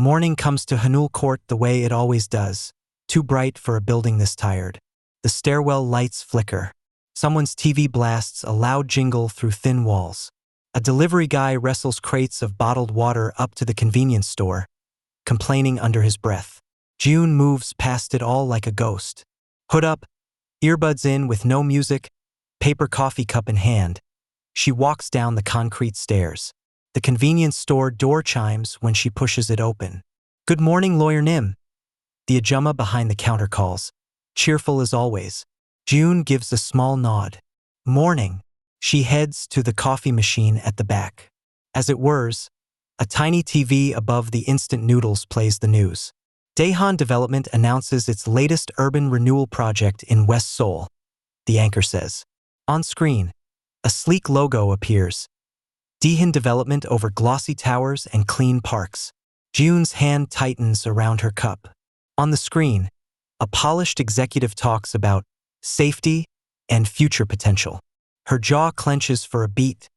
Morning comes to Haneul Court the way it always does, too bright for a building this tired. The stairwell lights flicker. Someone's TV blasts a loud jingle through thin walls. A delivery guy wrestles crates of bottled water up to the convenience store, complaining under his breath. June moves past it all like a ghost. Hood up, earbuds in with no music, paper coffee cup in hand. She walks down the concrete stairs. The convenience store door chimes when she pushes it open. "Good morning, Lawyer Nim." The Kdrama behind the counter calls, cheerful as always. June gives a small nod. "Morning." She heads to the coffee machine at the back. As it whirs, a tiny TV above the instant noodles plays the news. Daehan Development announces its latest urban renewal project in West Seoul, the anchor says. On screen, a sleek logo appears. Daehan Development over glossy towers and clean parks. June's hand tightens around her cup. On the screen, a polished executive talks about safety and future potential. Her jaw clenches for a beat,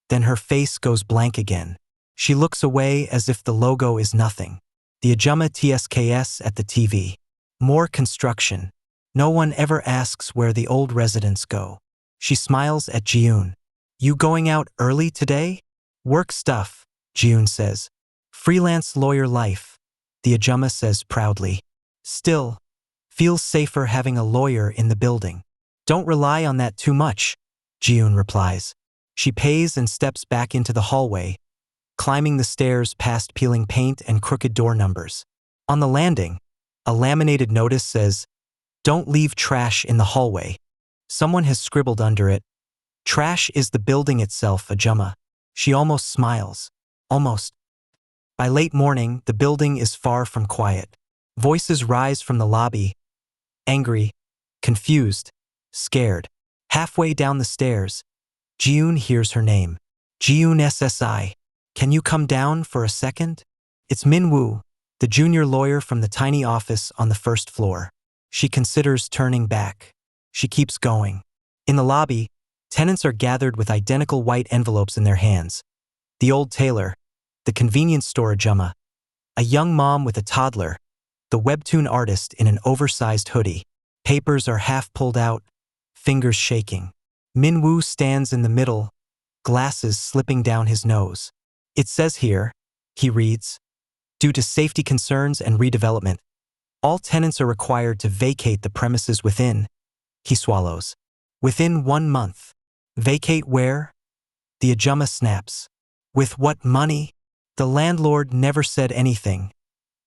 then her face goes blank again. She looks away as if the logo is nothing. The Kdrama TSKS at the TV. More construction. No one ever asks where the old residents go. She smiles at June. "You going out early today?" "Work stuff," June says. "Freelance lawyer life," the Kdrama says proudly. "Still, feels safer having a lawyer in the building." "Don't rely on that too much," June replies. She pays and steps back into the hallway, climbing the stairs past peeling paint and crooked door numbers. On the landing, a laminated notice says, "Don't leave trash in the hallway." Someone has scribbled under it, "Trash is the building itself, Kdrama." She almost smiles. Almost. By late morning, the building is far from quiet. Voices rise from the lobby, angry, confused, scared. Halfway down the stairs, June hears her name. "June SSI. Can you come down for a second?" It's Min-woo, the junior lawyer from the tiny office on the first floor. She considers turning back. She keeps going. In the lobby, tenants are gathered with identical white envelopes in their hands. The old tailor, the convenience store Kdrama, a young mom with a toddler, the webtoon artist in an oversized hoodie. Papers are half pulled out, fingers shaking. Min-woo stands in the middle, glasses slipping down his nose. "It says here," he reads, "due to safety concerns and redevelopment, all tenants are required to vacate the premises within," he swallows, "within 1 month." "Vacate where?" The Kdrama snaps. "With what money?" The landlord never said anything,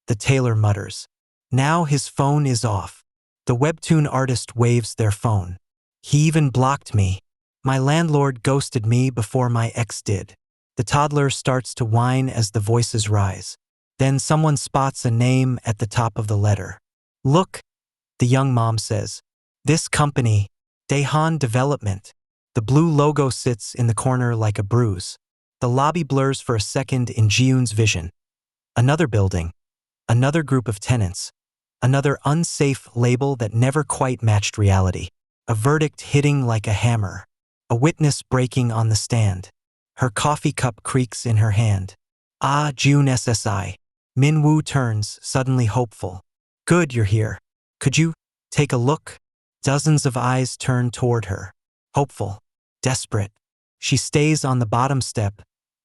the tailor mutters. Now his phone is off. The webtoon artist waves their phone. "He even blocked me. My landlord ghosted me before my ex did." The toddler starts to whine as the voices rise. Then someone spots a name at the top of the letter. "Look," the young mom says. "This company, Daehan Development." The blue logo sits in the corner like a bruise. The lobby blurs for a second in Jiun's vision. Another building, another group of tenants, another unsafe label that never quite matched reality. A verdict hitting like a hammer. A witness breaking on the stand. Her coffee cup creaks in her hand. "Ah, June SSI. Min-woo turns, suddenly hopeful. "Good you're here. Could you take a look?" Dozens of eyes turn toward her. Hopeful. Desperate. She stays on the bottom step,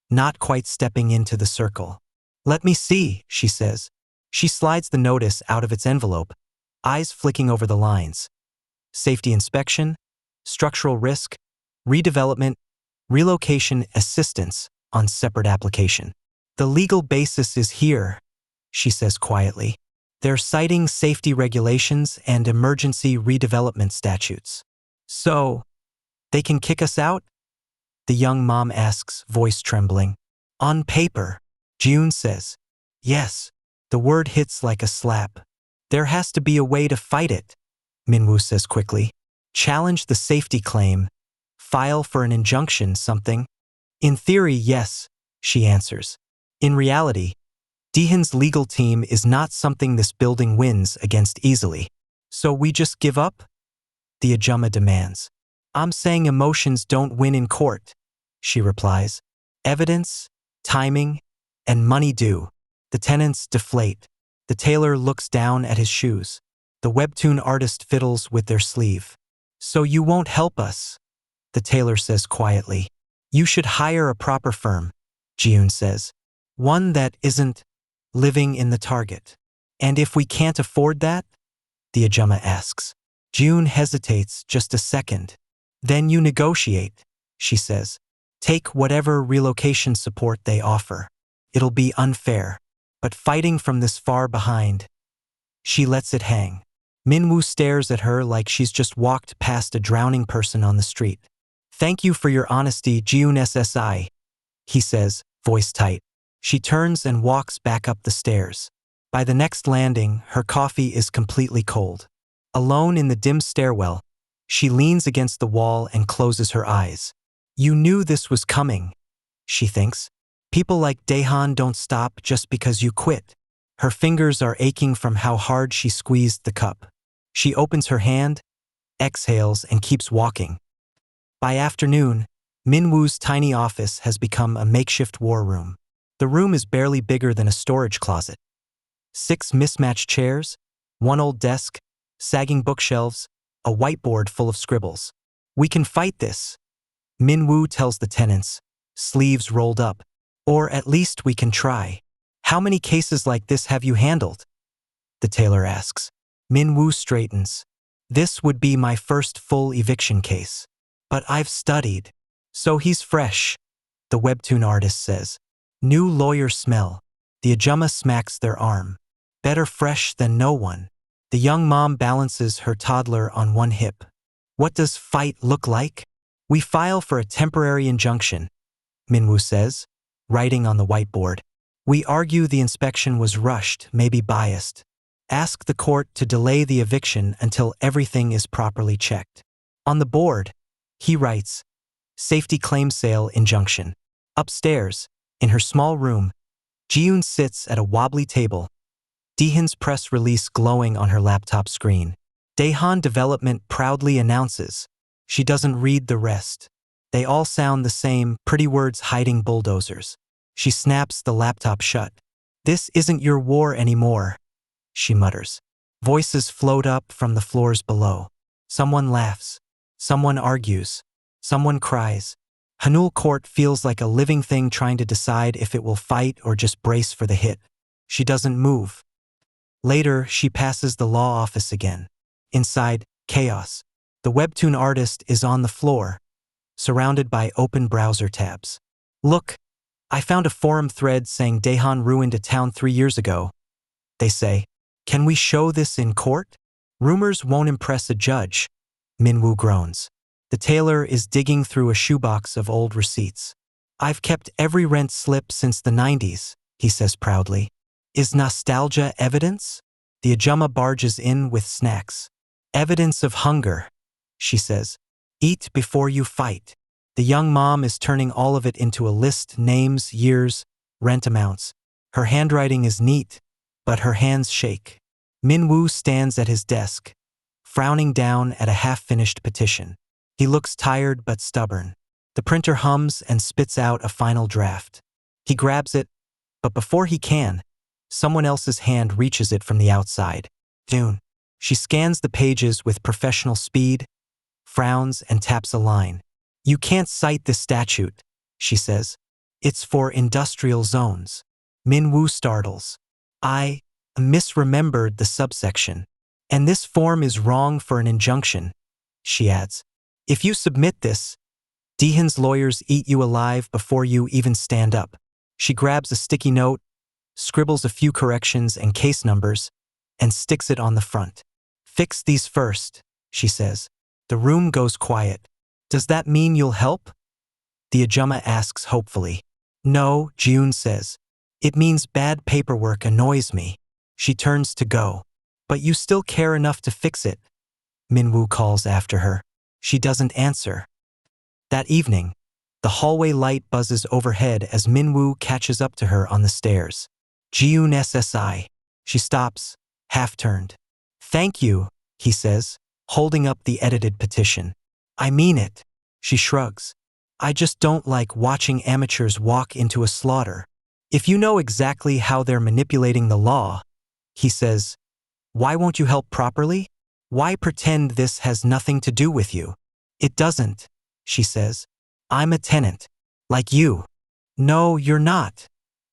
not quite stepping into the circle. "Let me see," she says. She slides the notice out of its envelope, eyes flicking over the lines. Safety inspection, structural risk, redevelopment, relocation assistance on separate application. "The legal basis is here," she says quietly. "They're citing safety regulations and emergency redevelopment statutes. So, they can kick us out?" The young mom asks, voice trembling. "On paper," June says. "Yes." The word hits like a slap. "There has to be a way to fight it," Min-woo says quickly. "Challenge the safety claim. File for an injunction, something." "In theory, yes," she answers. "In reality, Daehan's legal team is not something this building wins against easily." "So we just give up?" the Kdrama demands. "I'm saying emotions don't win in court," she replies. "Evidence, timing, and money do." The tenants deflate. The tailor looks down at his shoes. The webtoon artist fiddles with their sleeve. "So you won't help us?" the tailor says quietly. "You should hire a proper firm," Jiun says. "One that isn't living in the target." "And if we can't afford that?" the Kdrama asks. Jiun hesitates just a second. "Then you negotiate," she says. "Take whatever relocation support they offer. It'll be unfair. But fighting from this far behind." She lets it hang. Minwoo stares at her like she's just walked past a drowning person on the street. "Thank you for your honesty, Jiun SSI," he says, voice tight. She turns and walks back up the stairs. By the next landing, her coffee is completely cold. Alone in the dim stairwell, she leans against the wall and closes her eyes. "You knew this was coming," she thinks. "People like Daehan don't stop just because you quit." Her fingers are aching from how hard she squeezed the cup. She opens her hand, exhales, and keeps walking. By afternoon, Minwoo's tiny office has become a makeshift war room. The room is barely bigger than a storage closet. 6 mismatched chairs, 1 old desk, sagging bookshelves, a whiteboard full of scribbles. "We can fight this," Minwoo tells the tenants, sleeves rolled up. "Or at least we can try." "How many cases like this have you handled?" the tailor asks. Minwoo straightens. "This would be my first full eviction case. But I've studied." "So he's fresh," the webtoon artist says. "New lawyer smell." The Kdrama smacks their arm. "Better fresh than no one." The young mom balances her toddler on one hip. "What does fight look like?" "We file for a temporary injunction," Minwoo says, writing on the whiteboard. "We argue the inspection was rushed, maybe biased. Ask the court to delay the eviction until everything is properly checked." On the board, he writes, "Safety claim sale injunction." Upstairs, in her small room, Jiun sits at a wobbly table, Daehan's press release glowing on her laptop screen. Daehan Development proudly announces. She doesn't read the rest. They all sound the same, pretty words hiding bulldozers. She snaps the laptop shut. "This isn't your war anymore," she mutters. Voices float up from the floors below. Someone laughs. Someone argues. Someone cries. Haneul Court feels like a living thing trying to decide if it will fight or just brace for the hit. She doesn't move. Later, she passes the law office again. Inside, chaos. The webtoon artist is on the floor, surrounded by open browser tabs. "Look, I found a forum thread saying Daehan ruined a town 3 years ago," they say. "Can we show this in court?" "Rumors won't impress a judge," Minwoo groans. The tailor is digging through a shoebox of old receipts. "I've kept every rent slip since the 90s, he says proudly. "Is nostalgia evidence?" The Kdrama barges in with snacks. "Evidence of hunger," she says. "Eat before you fight." The young mom is turning all of it into a list: names, years, rent amounts. Her handwriting is neat, but her hands shake. Minwoo stands at his desk, frowning down at a half-finished petition. He looks tired but stubborn. The printer hums and spits out a final draft. He grabs it, but before he can, someone else's hand reaches it from the outside. Dune. She scans the pages with professional speed, frowns, and taps a line. "You can't cite this statute," she says. "It's for industrial zones." Minwoo startles. "I misremembered the subsection. And this form is wrong for an injunction," she adds. "If you submit this, Daehan's lawyers eat you alive before you even stand up." She grabs a sticky note, scribbles a few corrections and case numbers, and sticks it on the front. "Fix these first," she says. The room goes quiet. "Does that mean you'll help?" the Kdrama asks hopefully. "No," Jiun says. "It means bad paperwork annoys me." She turns to go. "But you still care enough to fix it," Minwoo calls after her. She doesn't answer. That evening, the hallway light buzzes overhead as Minwoo catches up to her on the stairs. "Jiun SSI." She stops, half-turned. "Thank you," he says, holding up the edited petition. "I mean it." She shrugs. "I just don't like watching amateurs walk into a slaughter." If you know exactly how they're manipulating the law, he says, why won't you help properly? Why pretend this has nothing to do with you? It doesn't, she says. I'm a tenant. Like you. No, you're not,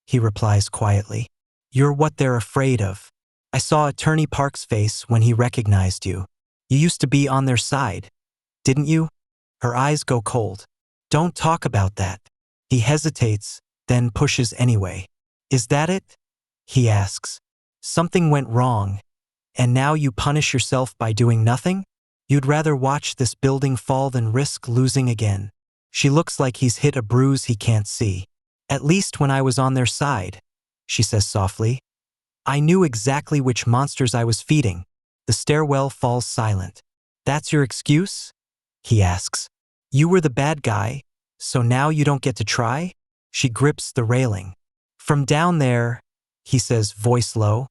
he replies quietly. You're what they're afraid of. I saw Attorney Park's face when he recognized you. You used to be on their side, didn't you? Her eyes go cold. Don't talk about that. He hesitates, then pushes anyway. Is that it? He asks. Something went wrong, and now you punish yourself by doing nothing? You'd rather watch this building fall than risk losing again. She looks like he's hit a bruise he can't see. At least when I was on their side, she says softly. I knew exactly which monsters I was feeding. The stairwell falls silent. That's your excuse? He asks. You were the bad guy, so now you don't get to try? She grips the railing. From down there, he says, voice low,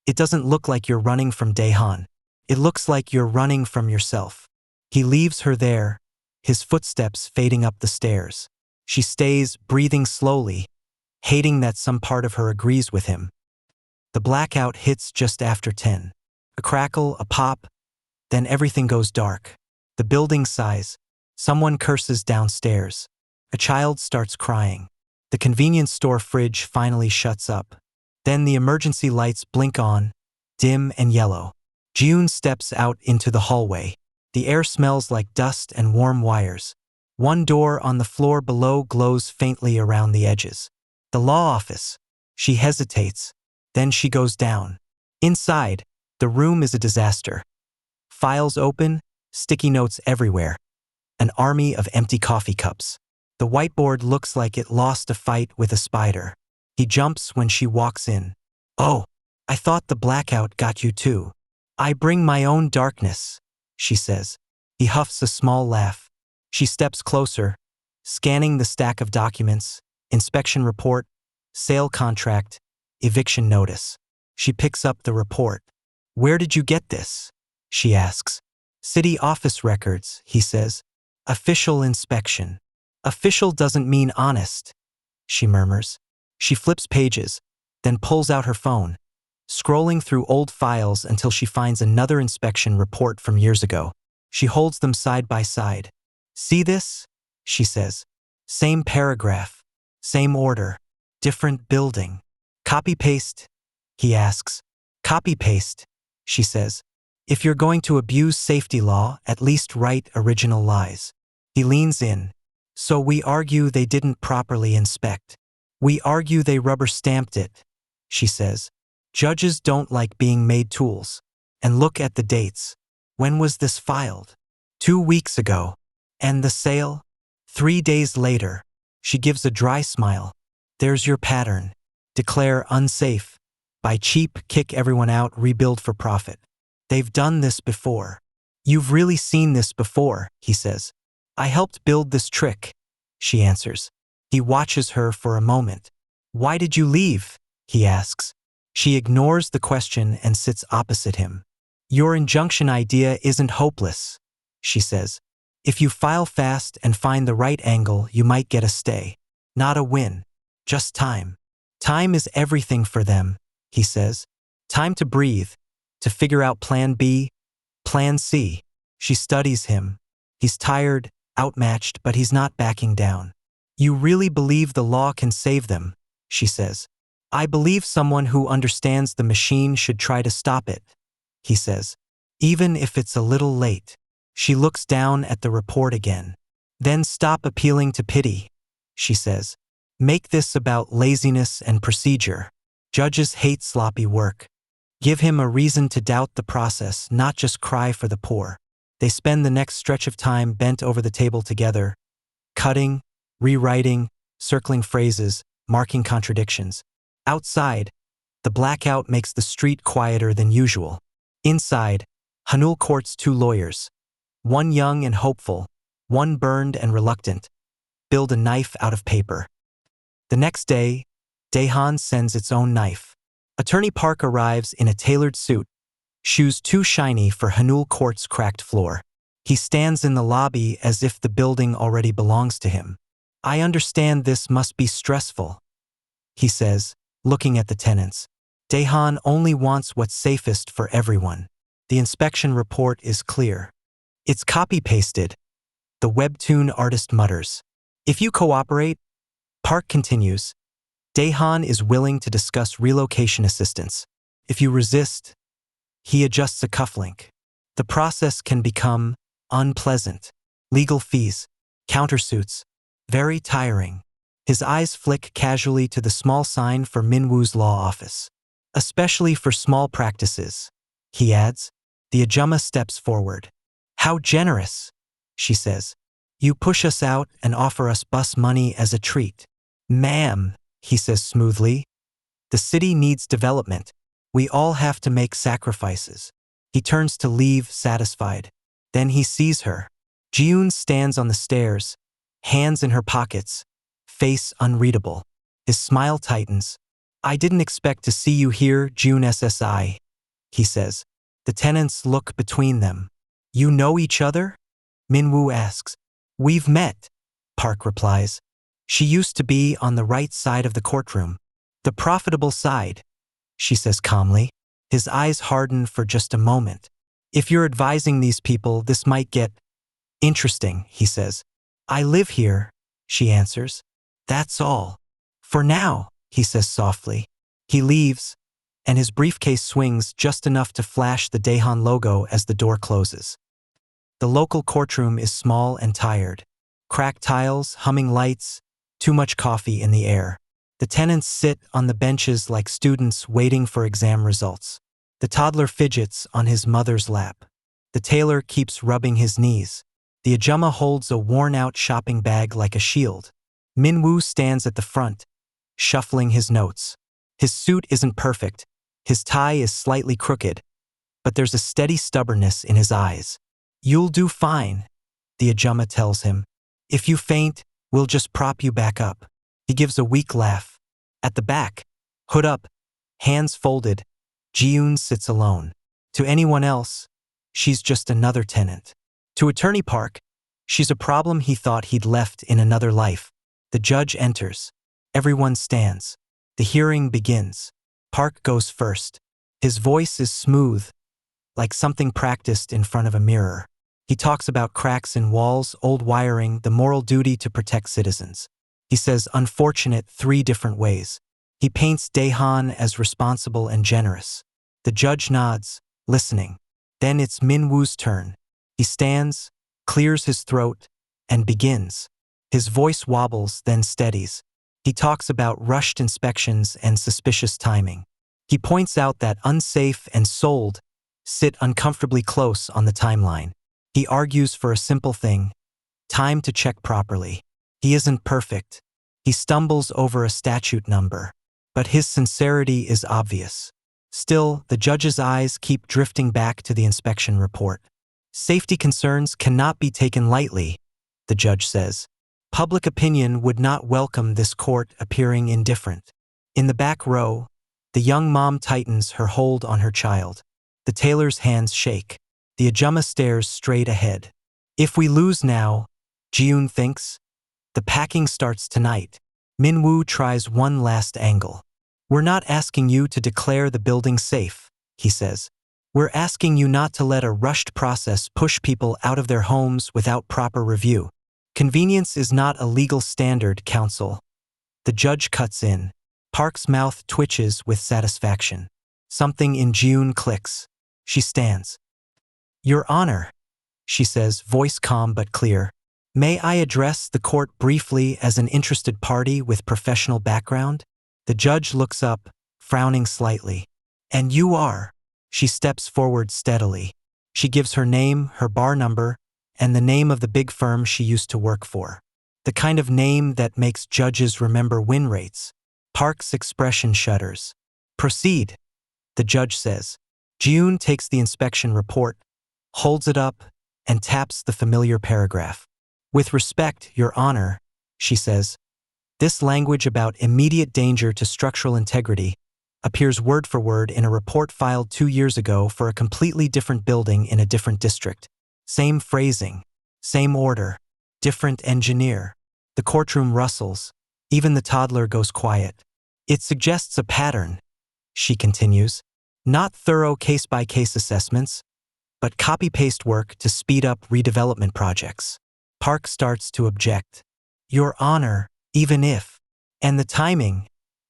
it doesn't look like you're running from Daehan. It looks like you're running from yourself. He leaves her there, his footsteps fading up the stairs. She stays, breathing slowly, hating that some part of her agrees with him. The blackout hits just after 10. A crackle, a pop, then everything goes dark. The building sighs. Someone curses downstairs. A child starts crying. The convenience store fridge finally shuts up. Then the emergency lights blink on, dim and yellow. June steps out into the hallway. The air smells like dust and warm wires. One door on the floor below glows faintly around the edges. The law office. She hesitates. Then she goes down. Inside, the room is a disaster. Files open, sticky notes everywhere. An army of empty coffee cups. The whiteboard looks like it lost a fight with a spider. He jumps when she walks in. Oh, I thought the blackout got you too. I bring my own darkness, she says. He huffs a small laugh. She steps closer, scanning the stack of documents, inspection report, sale contract, eviction notice. She picks up the report. Where did you get this? She asks. City office records, he says. Official inspection. Official doesn't mean honest, she murmurs. She flips pages, then pulls out her phone, scrolling through old files until she finds another inspection report from years ago. She holds them side by side. See this? She says. Same paragraph, same order, different building. Copy-paste? He asks. Copy-paste, she says. If you're going to abuse safety law, at least write original lies. He leans in. So we argue they didn't properly inspect. We argue they rubber-stamped it, she says. Judges don't like being made tools. And look at the dates. When was this filed? 2 weeks ago. And the sale? 3 days later. She gives a dry smile. There's your pattern. Declare unsafe. Buy cheap, kick everyone out, rebuild for profit. They've done this before. You've really seen this before, he says. I helped build this trick, she answers. He watches her for a moment. Why did you leave? He asks. She ignores the question and sits opposite him. Your injunction idea isn't hopeless, she says. If you file fast and find the right angle, you might get a stay. Not a win. Just time. Time is everything for them, he says. Time to breathe, to figure out plan B, plan C. She studies him. He's tired, outmatched, but he's not backing down. You really believe the law can save them, she says. I believe someone who understands the machine should try to stop it, he says. Even if it's a little late. She looks down at the report again. Then stop appealing to pity, she says. Make this about laziness and procedure. Judges hate sloppy work. Give him a reason to doubt the process, not just cry for the poor. They spend the next stretch of time bent over the table together, cutting, rewriting, circling phrases, marking contradictions. Outside, the blackout makes the street quieter than usual. Inside, Haneul Court's 2 lawyers, one young and hopeful, one burned and reluctant, build a knife out of paper. The next day, Daehan sends its own knife. Attorney Park arrives in a tailored suit, shoes too shiny for Haneul Court's cracked floor. He stands in the lobby as if the building already belongs to him. I understand this must be stressful, he says, looking at the tenants. Daehan only wants what's safest for everyone. The inspection report is clear. It's copy-pasted. The webtoon artist mutters. If you cooperate, Park continues, Daehan is willing to discuss relocation assistance. If you resist, he adjusts a cufflink. The process can become unpleasant. Legal fees, countersuits, very tiring. His eyes flick casually to the small sign for Minwoo's law office. Especially for small practices, he adds. The Ajumma steps forward. How generous, she says. You push us out and offer us bus money as a treat. Ma'am, he says smoothly. The city needs development. We all have to make sacrifices. He turns to leave, satisfied. Then he sees her. Jiyoon stands on the stairs, hands in her pockets, face unreadable. His smile tightens. I didn't expect to see you here, June SSI, he says. The tenants look between them. You know each other? Minwoo asks. We've met, Park replies. She used to be on the right side of the courtroom. The profitable side, she says calmly. His eyes harden for just a moment. If you're advising these people, this might get interesting, he says. I live here, she answers. That's all. For now, he says softly. He leaves, and his briefcase swings just enough to flash the Daehan logo as the door closes. The local courtroom is small and tired. Cracked tiles, humming lights, too much coffee in the air. The tenants sit on the benches like students waiting for exam results. The toddler fidgets on his mother's lap. The tailor keeps rubbing his knees. The Ajumma holds a worn-out shopping bag like a shield. Minwoo stands at the front, shuffling his notes. His suit isn't perfect. His tie is slightly crooked, but there's a steady stubbornness in his eyes. You'll do fine, the Ajumma tells him. If you faint, we'll just prop you back up. He gives a weak laugh. At the back, hood up, hands folded, Jiyoon sits alone. To anyone else, she's just another tenant. To Attorney Park, she's a problem he thought he'd left in another life. The judge enters. Everyone stands. The hearing begins. Park goes first. His voice is smooth, like something practiced in front of a mirror. He talks about cracks in walls, old wiring, the moral duty to protect citizens. He says unfortunate 3 different ways. He paints Daehan as responsible and generous. The judge nods, listening. Then it's Minwoo's turn. He stands, clears his throat, and begins. His voice wobbles, then steadies. He talks about rushed inspections and suspicious timing. He points out that unsafe and sold sit uncomfortably close on the timeline. He argues for a simple thing, time to check properly. He isn't perfect. He stumbles over a statute number, but his sincerity is obvious. Still, the judge's eyes keep drifting back to the inspection report. Safety concerns cannot be taken lightly, the judge says. Public opinion would not welcome this court appearing indifferent. In the back row, the young mom tightens her hold on her child. The tailor's hands shake. The Ajumma stares straight ahead. If we lose now, Jiyoon thinks, the packing starts tonight. Minwoo tries one last angle. We're not asking you to declare the building safe, he says. We're asking you not to let a rushed process push people out of their homes without proper review. Convenience is not a legal standard, counsel. The judge cuts in. Park's mouth twitches with satisfaction. Something in Jiyoon clicks. She stands. Your Honor, she says, voice calm but clear. May I address the court briefly as an interested party with professional background? The judge looks up, frowning slightly. And you are. She steps forward steadily. She gives her name, her bar number, and the name of the big firm she used to work for. The kind of name that makes judges remember win rates. Park's expression shudders. Proceed, the judge says. Jiyoon takes the inspection report, holds it up, and taps the familiar paragraph. With respect, Your Honor, she says, this language about immediate danger to structural integrity appears word for word in a report filed 2 years ago for a completely different building in a different district. Same phrasing, same order, different engineer. The courtroom rustles. Even the toddler goes quiet. It suggests a pattern, she continues. Not thorough case-by-case assessments, but copy-paste work to speed up redevelopment projects. Park starts to object. Your Honor, even if. And the timing,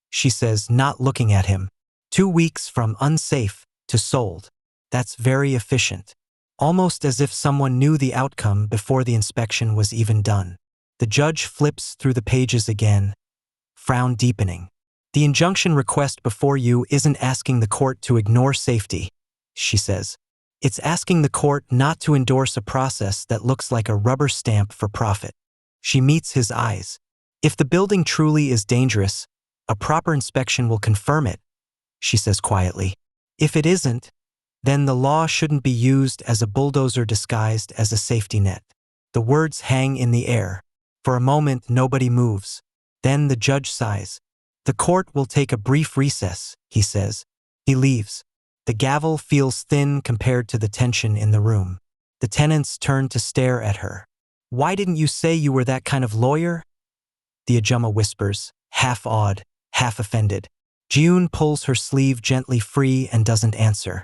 she says, not looking at him. 2 weeks from unsafe to sold. That's very efficient. Almost as if someone knew the outcome before the inspection was even done. The judge flips through the pages again, frown deepening. The injunction request before you isn't asking the court to ignore safety, she says. It's asking the court not to endorse a process that looks like a rubber stamp for profit. She meets his eyes. If the building truly is dangerous, a proper inspection will confirm it, she says quietly. If it isn't, then the law shouldn't be used as a bulldozer disguised as a safety net. The words hang in the air. For a moment, nobody moves. Then the judge sighs. The court will take a brief recess, he says. He leaves. The gavel feels thin compared to the tension in the room. The tenants turn to stare at her. Why didn't you say you were that kind of lawyer? The Kdrama whispers, half awed, half offended. June pulls her sleeve gently free and doesn't answer.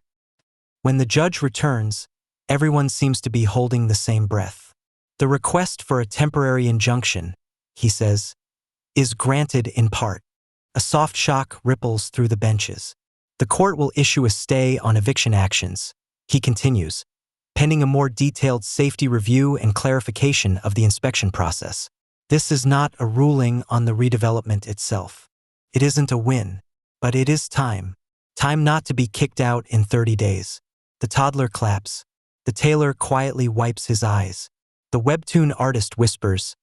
When the judge returns, everyone seems to be holding the same breath. The request for a temporary injunction, he says, is granted in part. A soft shock ripples through the benches. The court will issue a stay on eviction actions, he continues, pending a more detailed safety review and clarification of the inspection process. This is not a ruling on the redevelopment itself. It isn't a win, but it is time. Time not to be kicked out in 30 days. The toddler claps. The tailor quietly wipes his eyes. The webtoon artist whispers,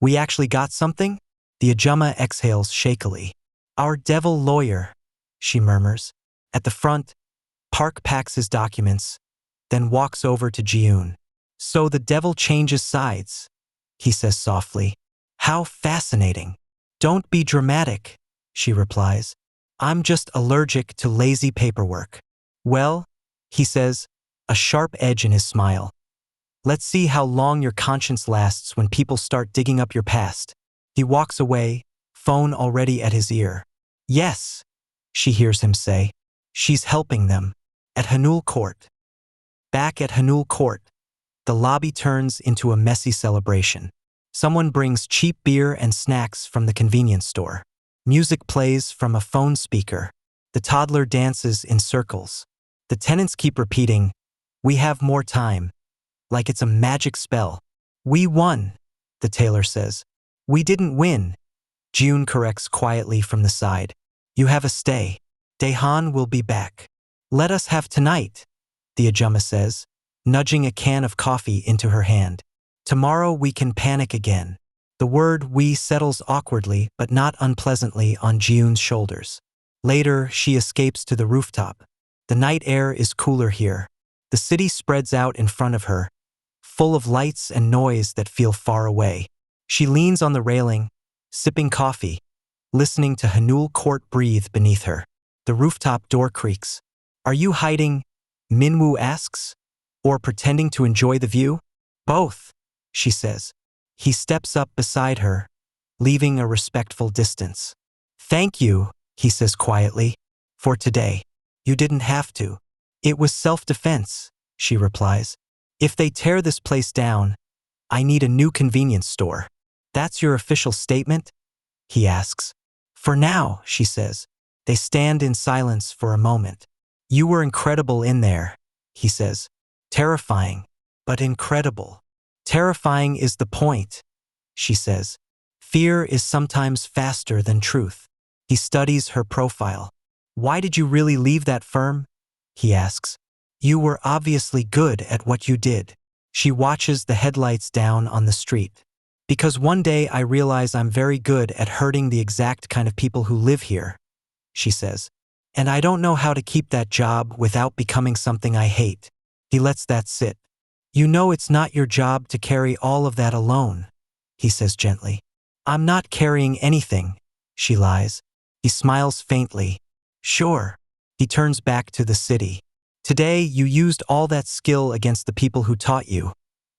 "We actually got something?" The Kdrama exhales shakily. "Our devil lawyer," she murmurs. At the front, Park packs his documents, then walks over to June. "So the devil changes sides," he says softly. "How fascinating." "Don't be dramatic," she replies. "I'm just allergic to lazy paperwork." "Well," he says, a sharp edge in his smile. "Let's see how long your conscience lasts when people start digging up your past." He walks away, phone already at his ear. "Yes," she hears him say. She's helping them. At Haneul Court. Back at Haneul Court, the lobby turns into a messy celebration. Someone brings cheap beer and snacks from the convenience store. Music plays from a phone speaker. The toddler dances in circles. The tenants keep repeating, "We have more time," like it's a magic spell. "We won," the tailor says. "We didn't win," June corrects quietly from the side. "You have a stay. Daehan will be back." "Let us have tonight," the Kdrama says, nudging a can of coffee into her hand. "Tomorrow we can panic again." The word "we" settles awkwardly but not unpleasantly on Jiun's shoulders. Later, she escapes to the rooftop. The night air is cooler here. The city spreads out in front of her, full of lights and noise that feel far away. She leans on the railing, sipping coffee, listening to Haneul Court breathe beneath her. The rooftop door creaks. "Are you hiding?" Minwoo asks. "Or pretending to enjoy the view?" "Both," she says. He steps up beside her, leaving a respectful distance. "Thank you," he says quietly, "for today. You didn't have to." "It was self-defense," she replies. "If they tear this place down, I need a new convenience store." "That's your official statement?" he asks. "For now," she says. They stand in silence for a moment. "You were incredible in there," he says. "Terrifying, but incredible." "Terrifying is the point," she says. "Fear is sometimes faster than truth." He studies her profile. "Why did you really leave that firm?" he asks. "You were obviously good at what you did." She watches the headlights down on the street. "Because one day I realize I'm very good at hurting the exact kind of people who live here," she says. "And I don't know how to keep that job without becoming something I hate." He lets that sit. "You know it's not your job to carry all of that alone," he says gently. "I'm not carrying anything," she lies. He smiles faintly. "Sure." He turns back to the city. "Today you used all that skill against the people who taught you,"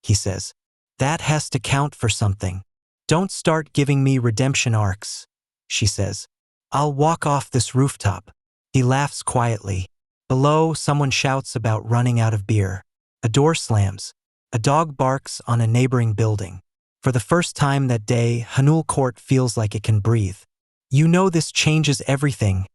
he says. "That has to count for something. Don't start giving me redemption arcs," she says. I'll walk off this rooftop. He laughs quietly. Below, someone shouts about running out of beer. A door slams. A dog barks on a neighboring building. For the first time that day, Haneul Court feels like it can breathe. You know this changes everything,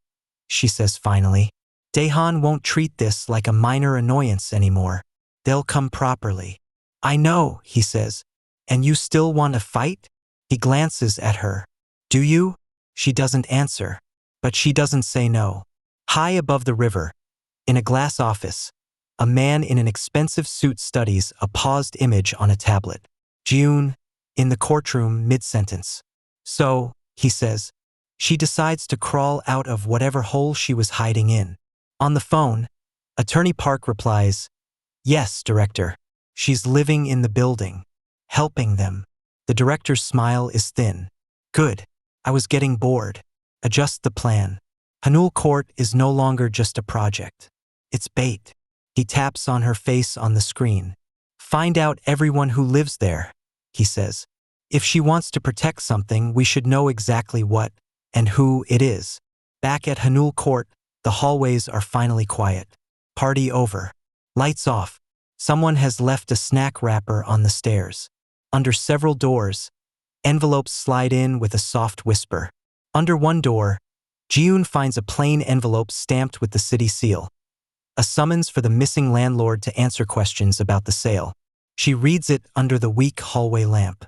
she says finally. Dahan won't treat this like a minor annoyance anymore. They'll come properly. I know, he says. And you still want to fight? He glances at her. Do you? She doesn't answer. But she doesn't say no. High above the river, in a glass office, a man in an expensive suit studies a paused image on a tablet. June, in the courtroom mid-sentence. So, he says, she decides to crawl out of whatever hole she was hiding in. On the phone, Attorney Park replies, Yes, Director. She's living in the building, helping them. The director's smile is thin. Good. I was getting bored. Adjust the plan. Haneul Court is no longer just a project. It's bait. He taps on her face on the screen. Find out everyone who lives there, he says. If she wants to protect something, we should know exactly what and who it is. Back at Haneul Court, the hallways are finally quiet. Party over. Lights off. Someone has left a snack wrapper on the stairs. Under several doors, envelopes slide in with a soft whisper. Under one door, Ji-yoon finds a plain envelope stamped with the city seal. A summons for the missing landlord to answer questions about the sale. She reads it under the weak hallway lamp.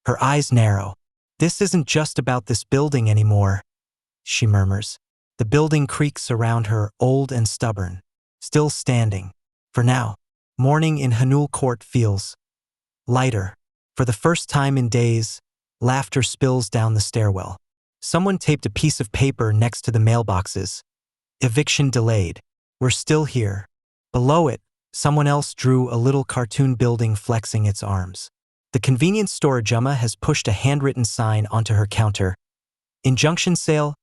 Her eyes narrow. This isn't just about this building anymore, she murmurs. The building creaks around her, old and stubborn, still standing. For now, morning in Haneul Court feels lighter. For the first time in days, laughter spills down the stairwell. Someone taped a piece of paper next to the mailboxes. Eviction delayed. We're still here. Below it, someone else drew a little cartoon building flexing its arms. The convenience store Kdrama has pushed a handwritten sign onto her counter. Injunction sale,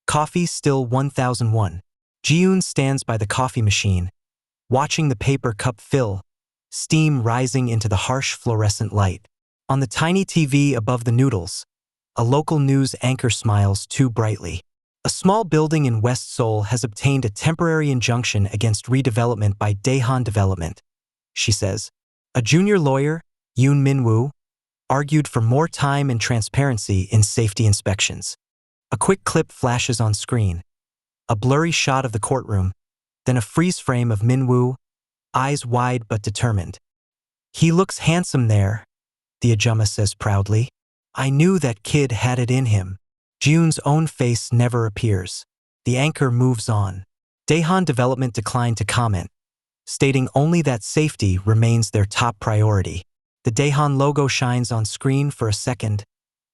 coffee still 1001. Ji-yoon stands by the coffee machine, watching the paper cup fill, steam rising into the harsh fluorescent light. On the tiny TV above the noodles, a local news anchor smiles too brightly. A small building in West Seoul has obtained a temporary injunction against redevelopment by Daehan Development, she says. A junior lawyer, Yoon Min-woo, argued for more time and transparency in safety inspections. A quick clip flashes on screen. A blurry shot of the courtroom, then a freeze frame of Min-woo, eyes wide but determined. He looks handsome there, the Kdrama says proudly. I knew that kid had it in him. June's own face never appears. The anchor moves on. Daehan Development declined to comment, stating only that safety remains their top priority. The Daehan logo shines on screen for a second,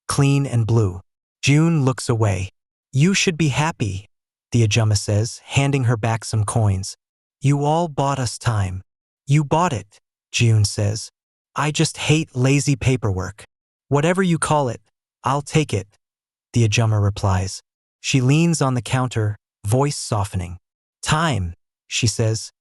clean and blue. June looks away. You should be happy, the Kdrama says, handing her back some coins. You all bought us time. You bought it, June says. I just hate lazy paperwork. Whatever you call it, I'll take it, the Kdrama replies. She leans on the counter, voice softening. Time, she says,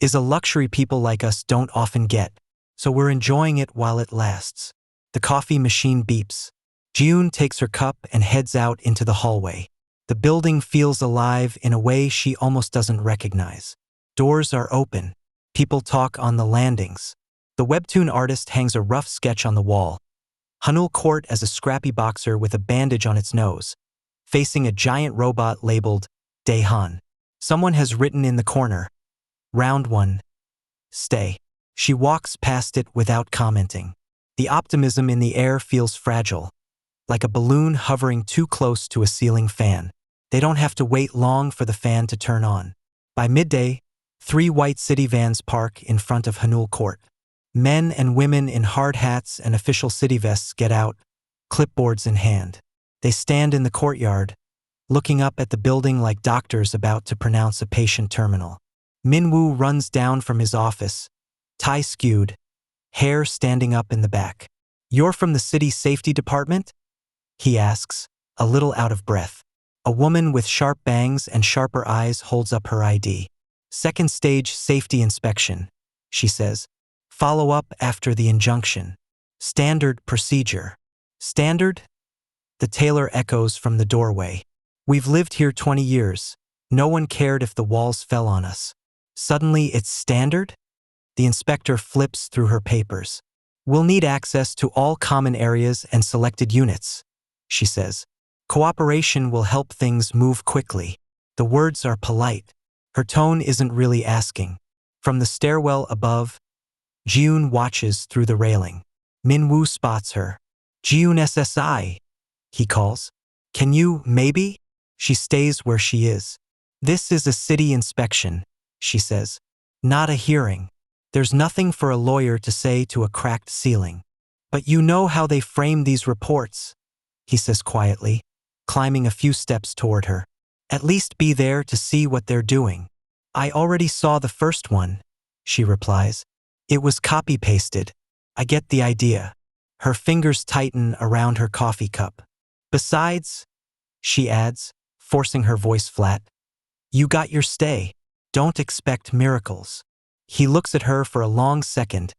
is a luxury people like us don't often get, so we're enjoying it while it lasts. The coffee machine beeps. June takes her cup and heads out into the hallway. The building feels alive in a way she almost doesn't recognize. Doors are open. People talk on the landings. The webtoon artist hangs a rough sketch on the wall. Haneul Court as a scrappy boxer with a bandage on its nose, facing a giant robot labeled Daehan. Someone has written in the corner, Round 1. Stay. She walks past it without commenting. The optimism in the air feels fragile, like a balloon hovering too close to a ceiling fan. They don't have to wait long for the fan to turn on. By midday, 3 white city vans park in front of Haneul Court. Men and women in hard hats and official city vests get out, clipboards in hand. They stand in the courtyard, looking up at the building like doctors about to pronounce a patient terminal. Min-woo runs down from his office, tie skewed, hair standing up in the back. You're from the city safety department? He asks, a little out of breath. A woman with sharp bangs and sharper eyes holds up her ID. Second stage safety inspection, she says. Follow up after the injunction. Standard procedure. Standard? The tailor echoes from the doorway. We've lived here 20 years. No one cared if the walls fell on us. Suddenly it's standard? The inspector flips through her papers. We'll need access to all common areas and selected units, she says. Cooperation will help things move quickly. The words are polite. Her tone isn't really asking. From the stairwell above, Jiun watches through the railing. Minwoo spots her. Jiun SSI, he calls. Can you, maybe? She stays where she is. This is a city inspection, she says. Not a hearing. There's nothing for a lawyer to say to a cracked ceiling. But you know how they frame these reports, he says quietly, climbing a few steps toward her. At least be there to see what they're doing. I already saw the first one, she replies. It was copy-pasted. I get the idea. Her fingers tighten around her coffee cup. Besides, she adds, forcing her voice flat, you got your stay. Don't expect miracles. He looks at her for a long second,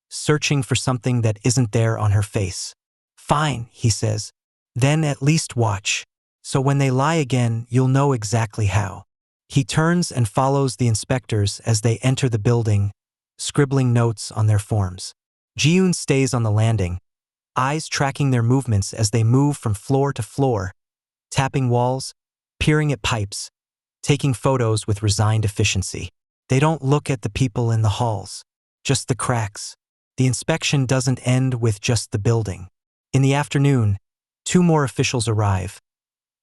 searching for something that isn't there on her face. Fine, he says. Then at least watch. So when they lie again, you'll know exactly how. He turns and follows the inspectors as they enter the building, scribbling notes on their forms. Jiun stays on the landing, eyes tracking their movements as they move from floor to floor, tapping walls, peering at pipes, taking photos with resigned efficiency. They don't look at the people in the halls, just the cracks. The inspection doesn't end with just the building. In the afternoon, 2 more officials arrive.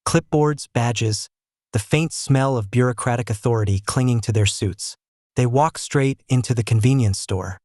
Clipboards, badges, the faint smell of bureaucratic authority clinging to their suits. They walk straight into the convenience store.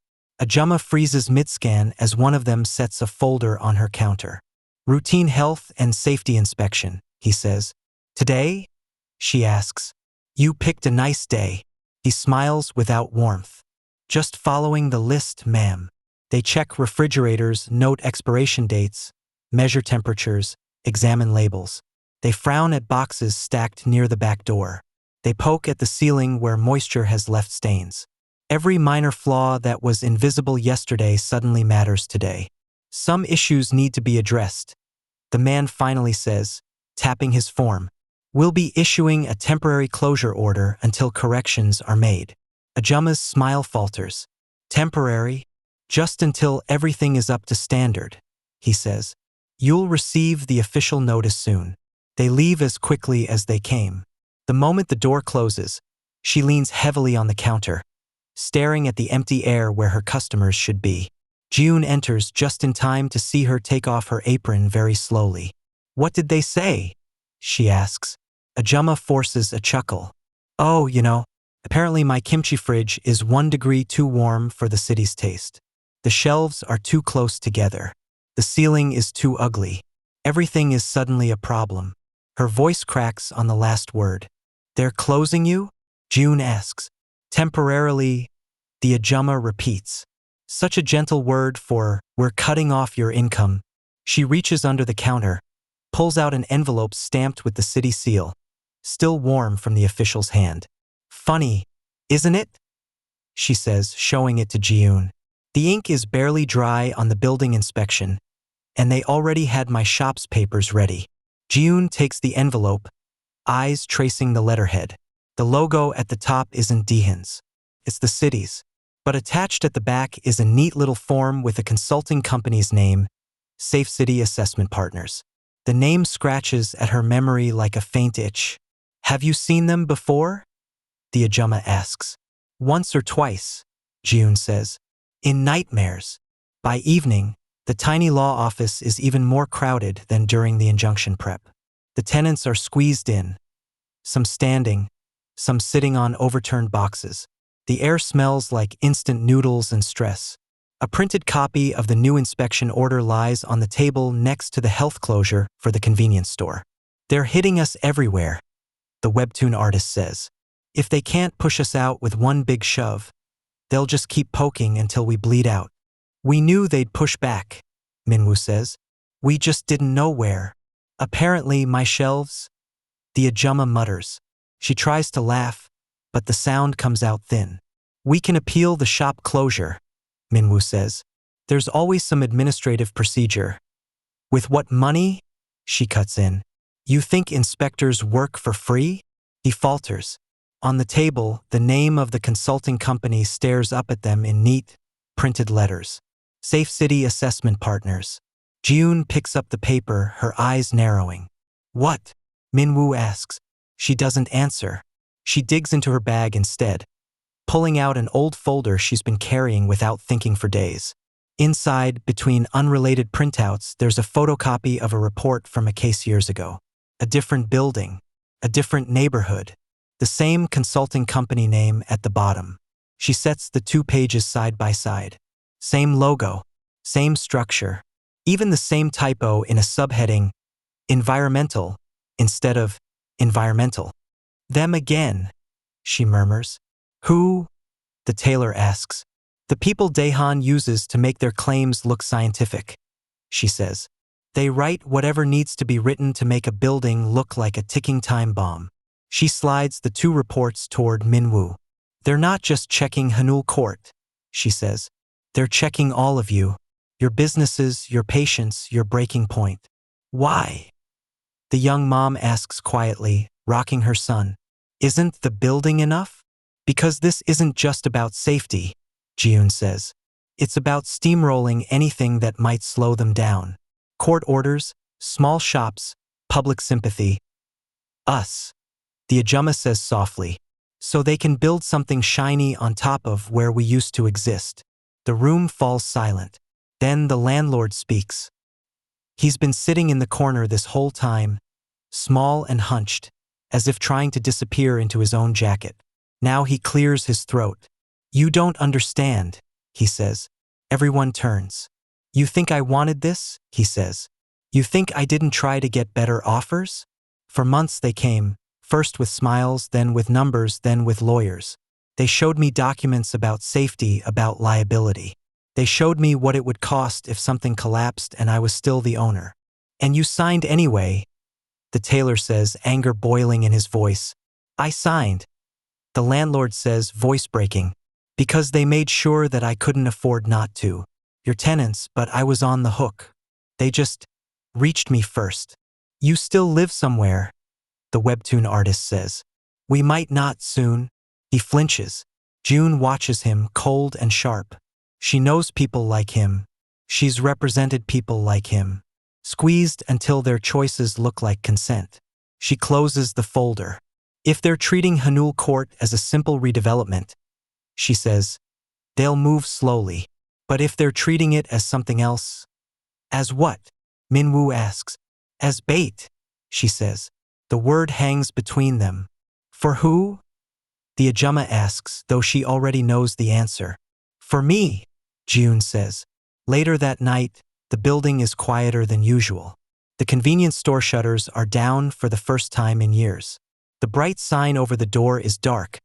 Kdrama freezes mid-scan as one of them sets a folder on her counter. Routine health and safety inspection, he says. Today? She asks. You picked a nice day. He smiles without warmth. Just following the list, ma'am. They check refrigerators, note expiration dates, measure temperatures, examine labels. They frown at boxes stacked near the back door. They poke at the ceiling where moisture has left stains. Every minor flaw that was invisible yesterday suddenly matters today. Some issues need to be addressed. The man finally says, tapping his form. We'll be issuing a temporary closure order until corrections are made. Kdrama's smile falters. Temporary? Just until everything is up to standard, he says. You'll receive the official notice soon. They leave as quickly as they came. The moment the door closes, she leans heavily on the counter, staring at the empty air where her customers should be. Jiun enters just in time to see her take off her apron very slowly. What did they say? She asks. Kdrama forces a chuckle. Oh, apparently my kimchi fridge is 1 degree too warm for the city's taste. The shelves are too close together. The ceiling is too ugly. Everything is suddenly a problem. Her voice cracks on the last word. They're closing you? Jiun asks. Temporarily, the Kdrama repeats. Such a gentle word for, we're cutting off your income. She reaches under the counter, pulls out an envelope stamped with the city seal, still warm from the official's hand. Funny, isn't it? She says, showing it to Jiun. The ink is barely dry on the building inspection, and they already had my shop's papers ready. Jiun takes the envelope, eyes tracing the letterhead. The logo at the top isn't Dehan's. It's the city's. But attached at the back is a neat little form with a consulting company's name, Safe City Assessment Partners. The name scratches at her memory like a faint itch. Have you seen them before? The Kdrama asks. Once or twice, Jiun says. In nightmares. By evening, the tiny law office is even more crowded than during the injunction prep. The tenants are squeezed in, some standing, some sitting on overturned boxes. The air smells like instant noodles and stress. A printed copy of the new inspection order lies on the table next to the health closure for the convenience store. They're hitting us everywhere, the webtoon artist says. If they can't push us out with one big shove, they'll just keep poking until we bleed out. We knew they'd push back, Minwoo says. We just didn't know where. Apparently, my shelves? The Kdrama mutters. She tries to laugh, but the sound comes out thin. We can appeal the shop closure, Minwoo says. There's always some administrative procedure. With what money? She cuts in. You think inspectors work for free? He falters. On the table, the name of the consulting company stares up at them in neat, printed letters. Safe City Assessment Partners. Jiun picks up the paper, her eyes narrowing. What? Minwoo asks. She doesn't answer. She digs into her bag instead, pulling out an old folder she's been carrying without thinking for days. Inside, between unrelated printouts, there's a photocopy of a report from a case years ago. A different building, a different neighborhood, the same consulting company name at the bottom. She sets the 2 pages side by side. Same logo, same structure, even the same typo in a subheading, environmental, instead of environmental. Them again, she murmurs. Who? The tailor asks. The people Daehan uses to make their claims look scientific, she says. They write whatever needs to be written to make a building look like a ticking time bomb. She slides the 2 reports toward Minwoo. They're not just checking Haneul Court, she says. They're checking all of you, your businesses, your patients, your breaking point. Why? The young mom asks quietly, rocking her son. Isn't the building enough? Because this isn't just about safety, Jiun says. It's about steamrolling anything that might slow them down. Court orders, small shops, public sympathy. Us, the Ajumma says softly, so they can build something shiny on top of where we used to exist. The room falls silent. Then the landlord speaks. He's been sitting in the corner this whole time, small and hunched, as if trying to disappear into his own jacket. Now he clears his throat. You don't understand, he says. Everyone turns. You think I wanted this? He says. You think I didn't try to get better offers? For months they came, first with smiles, then with numbers, then with lawyers. They showed me documents about safety, about liability. They showed me what it would cost if something collapsed and I was still the owner. And you signed anyway, the tailor says, anger boiling in his voice. I signed. The landlord says, voice breaking, because they made sure that I couldn't afford not to. Your tenants, but I was on the hook. They just reached me first. You still live somewhere, the webtoon artist says. We might not soon. He flinches. June watches him, cold and sharp. She knows people like him. She's represented people like him. Squeezed until their choices look like consent. She closes the folder. If they're treating Haneul Court as a simple redevelopment, she says, they'll move slowly. But if they're treating it as something else, as what? Minwoo asks. As bait, she says. The word hangs between them. For who? The Ajumma asks, though she already knows the answer. For me, June says. Later that night, the building is quieter than usual. The convenience store shutters are down for the first time in years. The bright sign over the door is dark,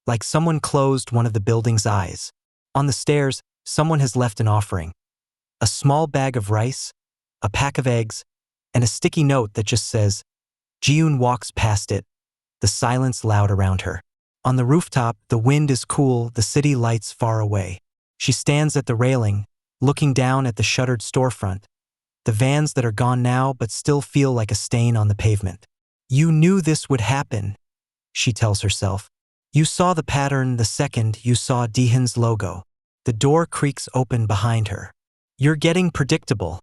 like someone closed one of the building's eyes. On the stairs, someone has left an offering. A small bag of rice, a pack of eggs, and a sticky note that just says, Jiun walks past it, the silence loud around her. On the rooftop, the wind is cool, the city lights far away. She stands at the railing, looking down at the shuttered storefront, the vans that are gone now but still feel like a stain on the pavement. You knew this would happen, she tells herself. You saw the pattern the second you saw Daehan's logo. The door creaks open behind her. You're getting predictable,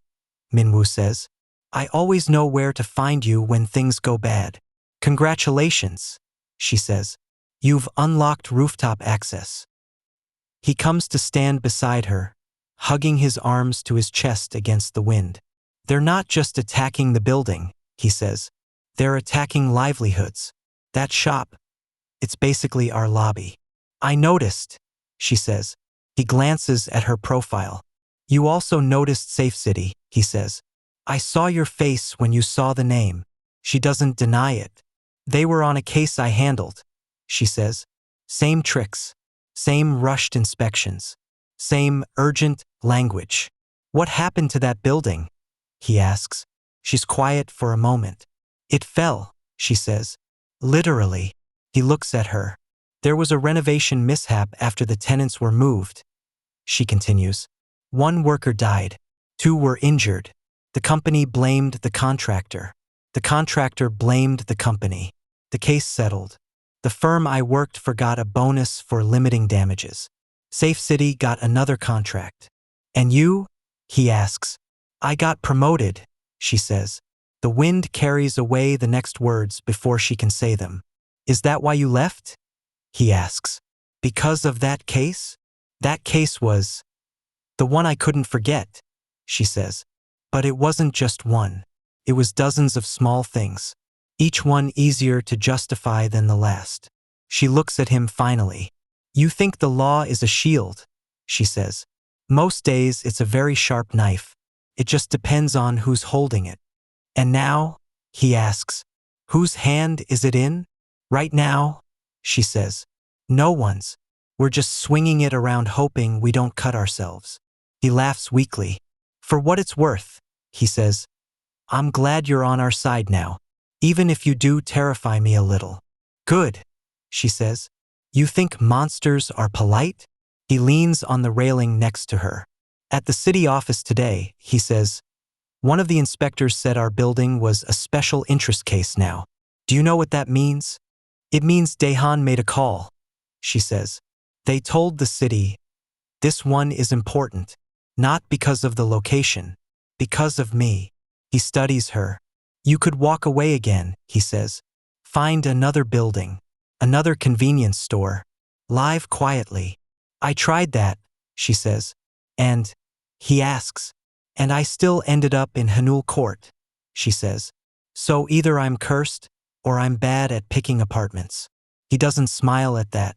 Minwoo says. I always know where to find you when things go bad. Congratulations, she says. You've unlocked rooftop access. He comes to stand beside her, hugging his arms to his chest against the wind. They're not just attacking the building, he says. They're attacking livelihoods. That shop, it's basically our lobby. I noticed, she says. He glances at her profile. You also noticed Safe City, he says. I saw your face when you saw the name. She doesn't deny it. They were on a case I handled, she says. Same tricks, same rushed inspections, same urgent language. What happened to that building? He asks. She's quiet for a moment. It fell, she says. Literally. He looks at her. There was a renovation mishap after the tenants were moved, she continues. 1 worker died. 2 were injured. The company blamed the contractor. The contractor blamed the company. The case settled. The firm I worked for got a bonus for limiting damages. Safe City got another contract. And you? He asks. I got promoted, she says. The wind carries away the next words before she can say them. Is that why you left? He asks. Because of that case? That case was the one I couldn't forget, she says. But it wasn't just one. It was dozens of small things, each one easier to justify than the last. She looks at him finally. You think the law is a shield, she says. Most days it's a very sharp knife. It just depends on who's holding it. And now, he asks, whose hand is it in? Right now, she says. No one's. We're just swinging it around hoping we don't cut ourselves. He laughs weakly. For what it's worth, he says. I'm glad you're on our side now, even if you do terrify me a little. Good, she says. You think monsters are polite? He leans on the railing next to her. At the city office today, he says, one of the inspectors said our building was a special interest case now. Do you know what that means? It means Dahan made a call, she says. They told the city, this one is important, not because of the location, because of me. He studies her. You could walk away again, he says. Find another building, another convenience store. Live quietly. I tried that, she says. And, he asks, and I still ended up in Haneul Court, she says. So either I'm cursed, or I'm bad at picking apartments. He doesn't smile at that.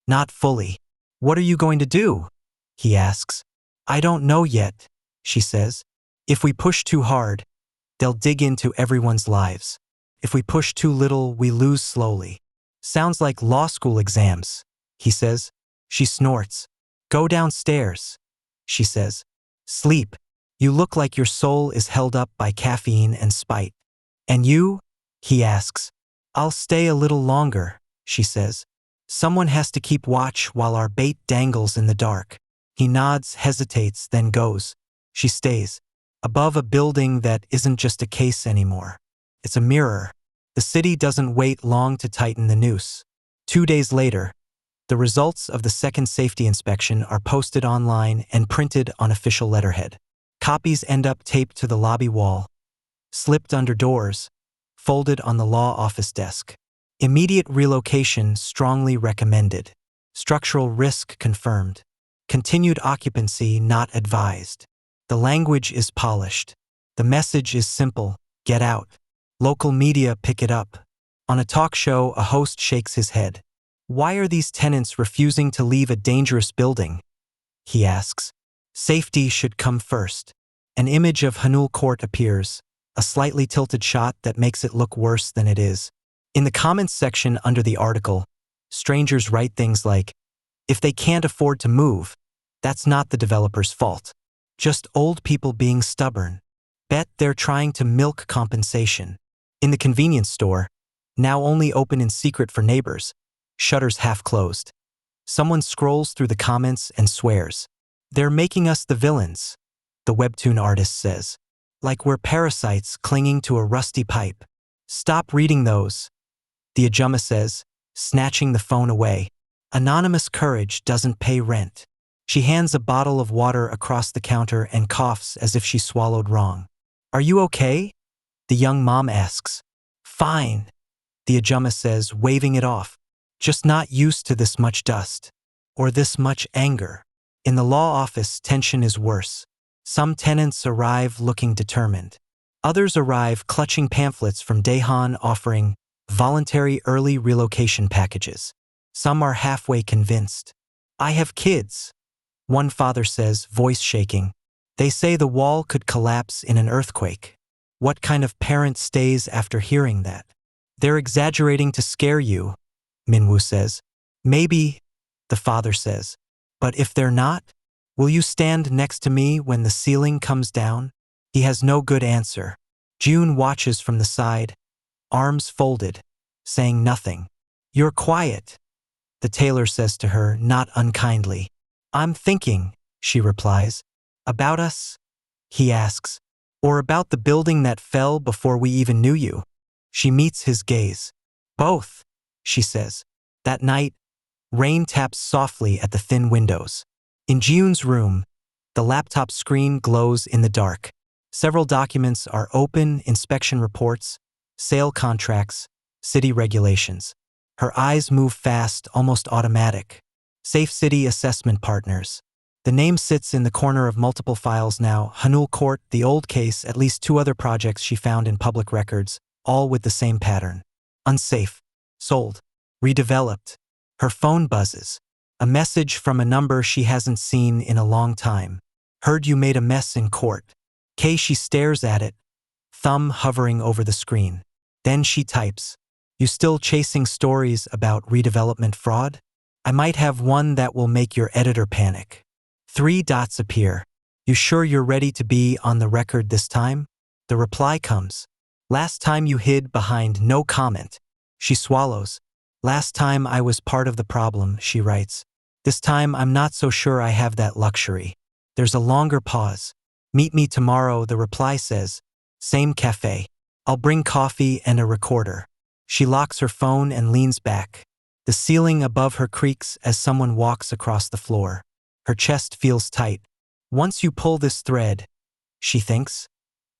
Not fully. What are you going to do? He asks. I don't know yet, she says. If we push too hard, they'll dig into everyone's lives. If we push too little, we lose slowly. Sounds like law school exams, he says. She snorts. Go downstairs, she says. Sleep. You look like your soul is held up by caffeine and spite. And you? He asks. I'll stay a little longer, she says. Someone has to keep watch while our bait dangles in the dark. He nods, hesitates, then goes. She stays. Above a building that isn't just a case anymore. It's a mirror. The city doesn't wait long to tighten the noose. 2 days later, the results of the second safety inspection are posted online and printed on official letterhead. Copies end up taped to the lobby wall, slipped under doors, folded on the law office desk. Immediate relocation strongly recommended. Structural risk confirmed. Continued occupancy not advised. The language is polished. The message is simple, get out. Local media pick it up. On a talk show, a host shakes his head. Why are these tenants refusing to leave a dangerous building? He asks. Safety should come first. An image of Haneul Court appears, a slightly tilted shot that makes it look worse than it is. In the comments section under the article, strangers write things like, if they can't afford to move, that's not the developer's fault. Just old people being stubborn. Bet they're trying to milk compensation. In the convenience store, now only open in secret for neighbors, shutters half closed. Someone scrolls through the comments and swears. They're making us the villains, the webtoon artist says. Like we're parasites clinging to a rusty pipe. Stop reading those, the Kdrama says, snatching the phone away. Anonymous courage doesn't pay rent. She hands a bottle of water across the counter and coughs as if she swallowed wrong. Are you okay? The young mom asks. Fine, the Kdrama says, waving it off. Just not used to this much dust. Or this much anger. In the law office, tension is worse. Some tenants arrive looking determined. Others arrive clutching pamphlets from Dahan offering voluntary early relocation packages. Some are halfway convinced. I have kids, one father says, voice shaking. They say the wall could collapse in an earthquake. What kind of parent stays after hearing that? They're exaggerating to scare you, Minwoo says. Maybe, the father says. But if they're not, will you stand next to me when the ceiling comes down? He has no good answer. June watches from the side, arms folded, saying nothing. You're quiet, the tailor says to her, not unkindly. I'm thinking, she replies. About us? He asks. Or about the building that fell before we even knew you? She meets his gaze. Both, she says. That night, rain taps softly at the thin windows. In Jiun's room, the laptop screen glows in the dark. Several documents are open: inspection reports, sale contracts, city regulations. Her eyes move fast, almost automatic. Safe City Assessment Partners. The name sits in the corner of multiple files now: Haneul Court, the old case, at least 2 other projects she found in public records, all with the same pattern. Unsafe. Sold. Redeveloped. Her phone buzzes. A message from a number she hasn't seen in a long time. Heard you made a mess in court. She stares at it, thumb hovering over the screen. Then she types, "You still chasing stories about redevelopment fraud? I might have one that will make your editor panic." 3 dots appear. "You sure you're ready to be on the record this time?" The reply comes. "Last time you hid behind no comment." She swallows. "Last time I was part of the problem," she writes. "This time I'm not so sure I have that luxury." There's a longer pause. "Meet me tomorrow," the reply says. "Same cafe. I'll bring coffee and a recorder." She locks her phone and leans back. The ceiling above her creaks as someone walks across the floor. Her chest feels tight. Once you pull this thread, she thinks,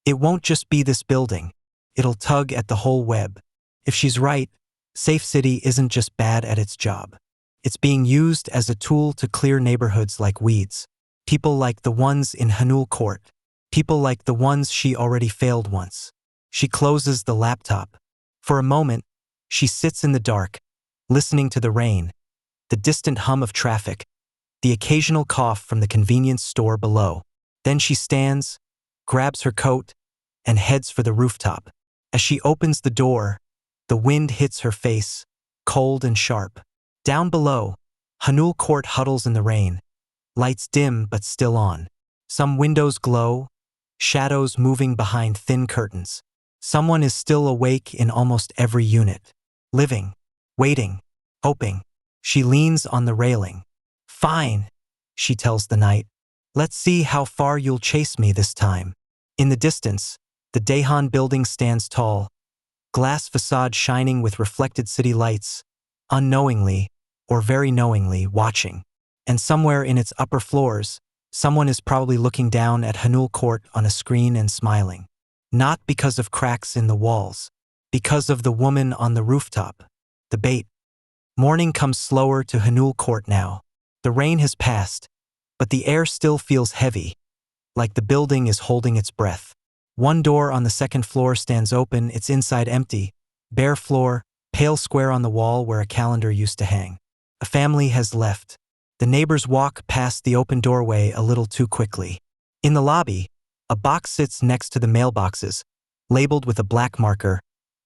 it won't just be this building. It'll tug at the whole web. If she's right, Safe City isn't just bad at its job. It's being used as a tool to clear neighborhoods like weeds. People like the ones in Haneul Court. People like the ones she already failed once. She closes the laptop. For a moment, she sits in the dark, listening to the rain, the distant hum of traffic, the occasional cough from the convenience store below. Then she stands, grabs her coat, and heads for the rooftop. As she opens the door, the wind hits her face, cold and sharp. Down below, Haneul Court huddles in the rain. Lights dim but still on. Some windows glow, shadows moving behind thin curtains. Someone is still awake in almost every unit. Living, waiting, hoping. She leans on the railing. "Fine," she tells the night. "Let's see how far you'll chase me this time." In the distance, the Daehan building stands tall, glass facade shining with reflected city lights, unknowingly, or very knowingly, watching. And somewhere in its upper floors, someone is probably looking down at Haneul Court on a screen and smiling. Not because of cracks in the walls, because of the woman on the rooftop. The bait. Morning comes slower to Haneul Court now. The rain has passed, but the air still feels heavy, like the building is holding its breath. One door on the 2nd floor stands open, its inside empty, bare floor, pale square on the wall where a calendar used to hang. A family has left. The neighbors walk past the open doorway a little too quickly. In the lobby, a box sits next to the mailboxes, labeled with a black marker,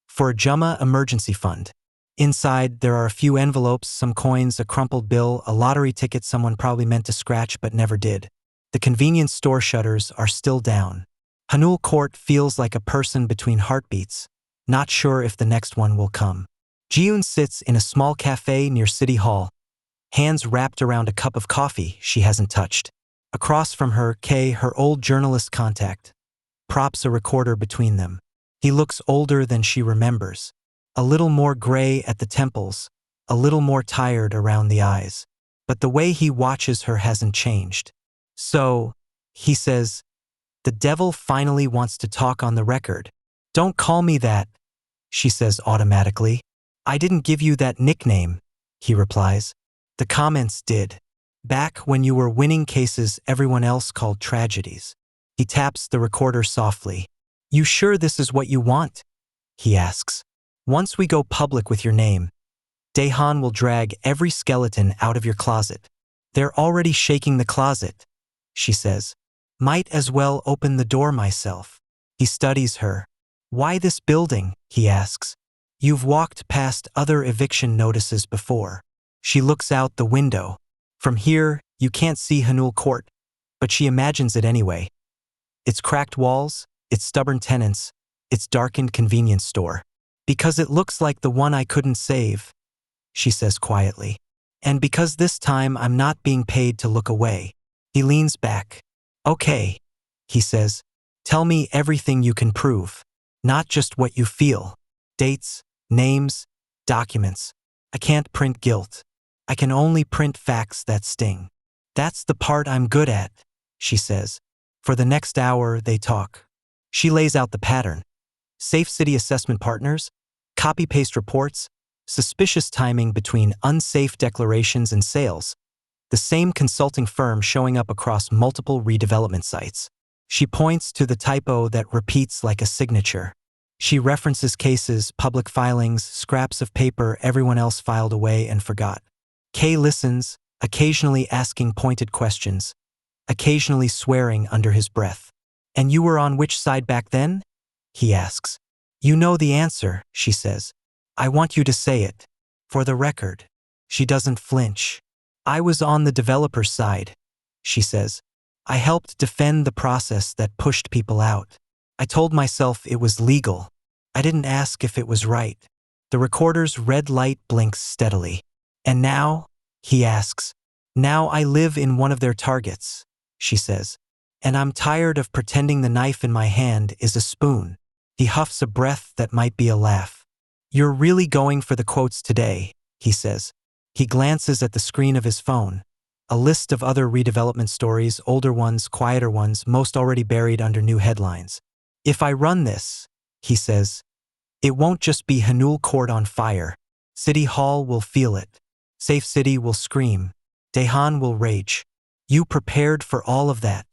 "For a Kdrama emergency fund." Inside, there are a few envelopes, some coins, a crumpled bill, a lottery ticket someone probably meant to scratch but never did. The convenience store shutters are still down. Haneul Court feels like a person between heartbeats, not sure if the next one will come. Jiun sits in a small cafe near City Hall, hands wrapped around a cup of coffee she hasn't touched. Across from her, her old journalist contact, props a recorder between them. He looks older than she remembers. A little more gray at the temples, a little more tired around the eyes. But the way he watches her hasn't changed. "So," he says, "the devil finally wants to talk on the record." "Don't call me that," she says automatically. "I didn't give you that nickname," he replies. "The comments did. Back when you were winning cases everyone else called tragedies." He taps the recorder softly. "You sure this is what you want?" he asks. "Once we go public with your name, Daehan will drag every skeleton out of your closet." "They're already shaking the closet," she says. "Might as well open the door myself." He studies her. "Why this building?" he asks. "You've walked past other eviction notices before." She looks out the window. From here, you can't see Haneul Court, but she imagines it anyway. Its cracked walls, its stubborn tenants, its darkened convenience store. "Because it looks like the one I couldn't save," she says quietly. "And because this time I'm not being paid to look away." He leans back. "Okay," he says. "Tell me everything you can prove, not just what you feel." Dates, names, documents. I can't print guilt. I can only print facts that sting. That's the part I'm good at, she says. For the next hour, they talk. She lays out the pattern. Safe city assessment partners, copy-paste reports, suspicious timing between unsafe declarations and sales. The same consulting firm showing up across multiple redevelopment sites. She points to the typo that repeats like a signature. She references cases, public filings, scraps of paper everyone else filed away and forgot. Kay listens, occasionally asking pointed questions, occasionally swearing under his breath. "And you were on which side back then?" he asks. "You know the answer," she says. "I want you to say it. For the record." She doesn't flinch. "I was on the developer's side," she says. "I helped defend the process that pushed people out. I told myself it was legal. I didn't ask if it was right." The recorder's red light blinks steadily. "And now?" he asks. "Now I live in one of their targets," she says. "And I'm tired of pretending the knife in my hand is a spoon." He huffs a breath that might be a laugh. "You're really going for the quotes today," he says. He glances at the screen of his phone. A list of other redevelopment stories, older ones, quieter ones, most already buried under new headlines. "If I run this," he says, "it won't just be Haneul Court on fire. City Hall will feel it. Safe City will scream. Dehan will rage." "You prepared for all of that?"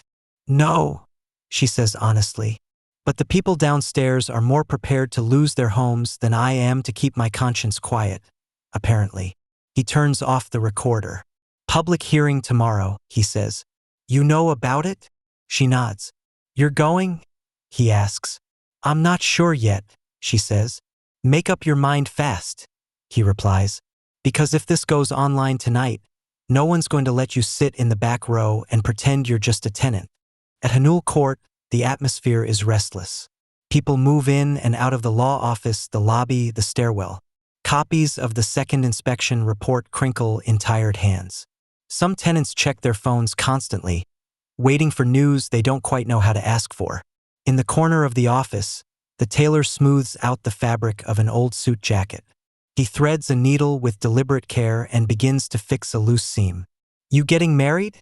"No," she says honestly. "But the people downstairs are more prepared to lose their homes than I am to keep my conscience quiet, apparently." He turns off the recorder. "Public hearing tomorrow," he says. "You know about it?" She nods. "You're going?" he asks. "I'm not sure yet," she says. "Make up your mind fast," he replies. "Because if this goes online tonight, no one's going to let you sit in the back row and pretend you're just a tenant." At Haneul Court, the atmosphere is restless. People move in and out of the law office, the lobby, the stairwell. Copies of the second inspection report crinkle in tired hands. Some tenants check their phones constantly, waiting for news they don't quite know how to ask for. In the corner of the office, the tailor smooths out the fabric of an old suit jacket. He threads a needle with deliberate care and begins to fix a loose seam. "You getting married?"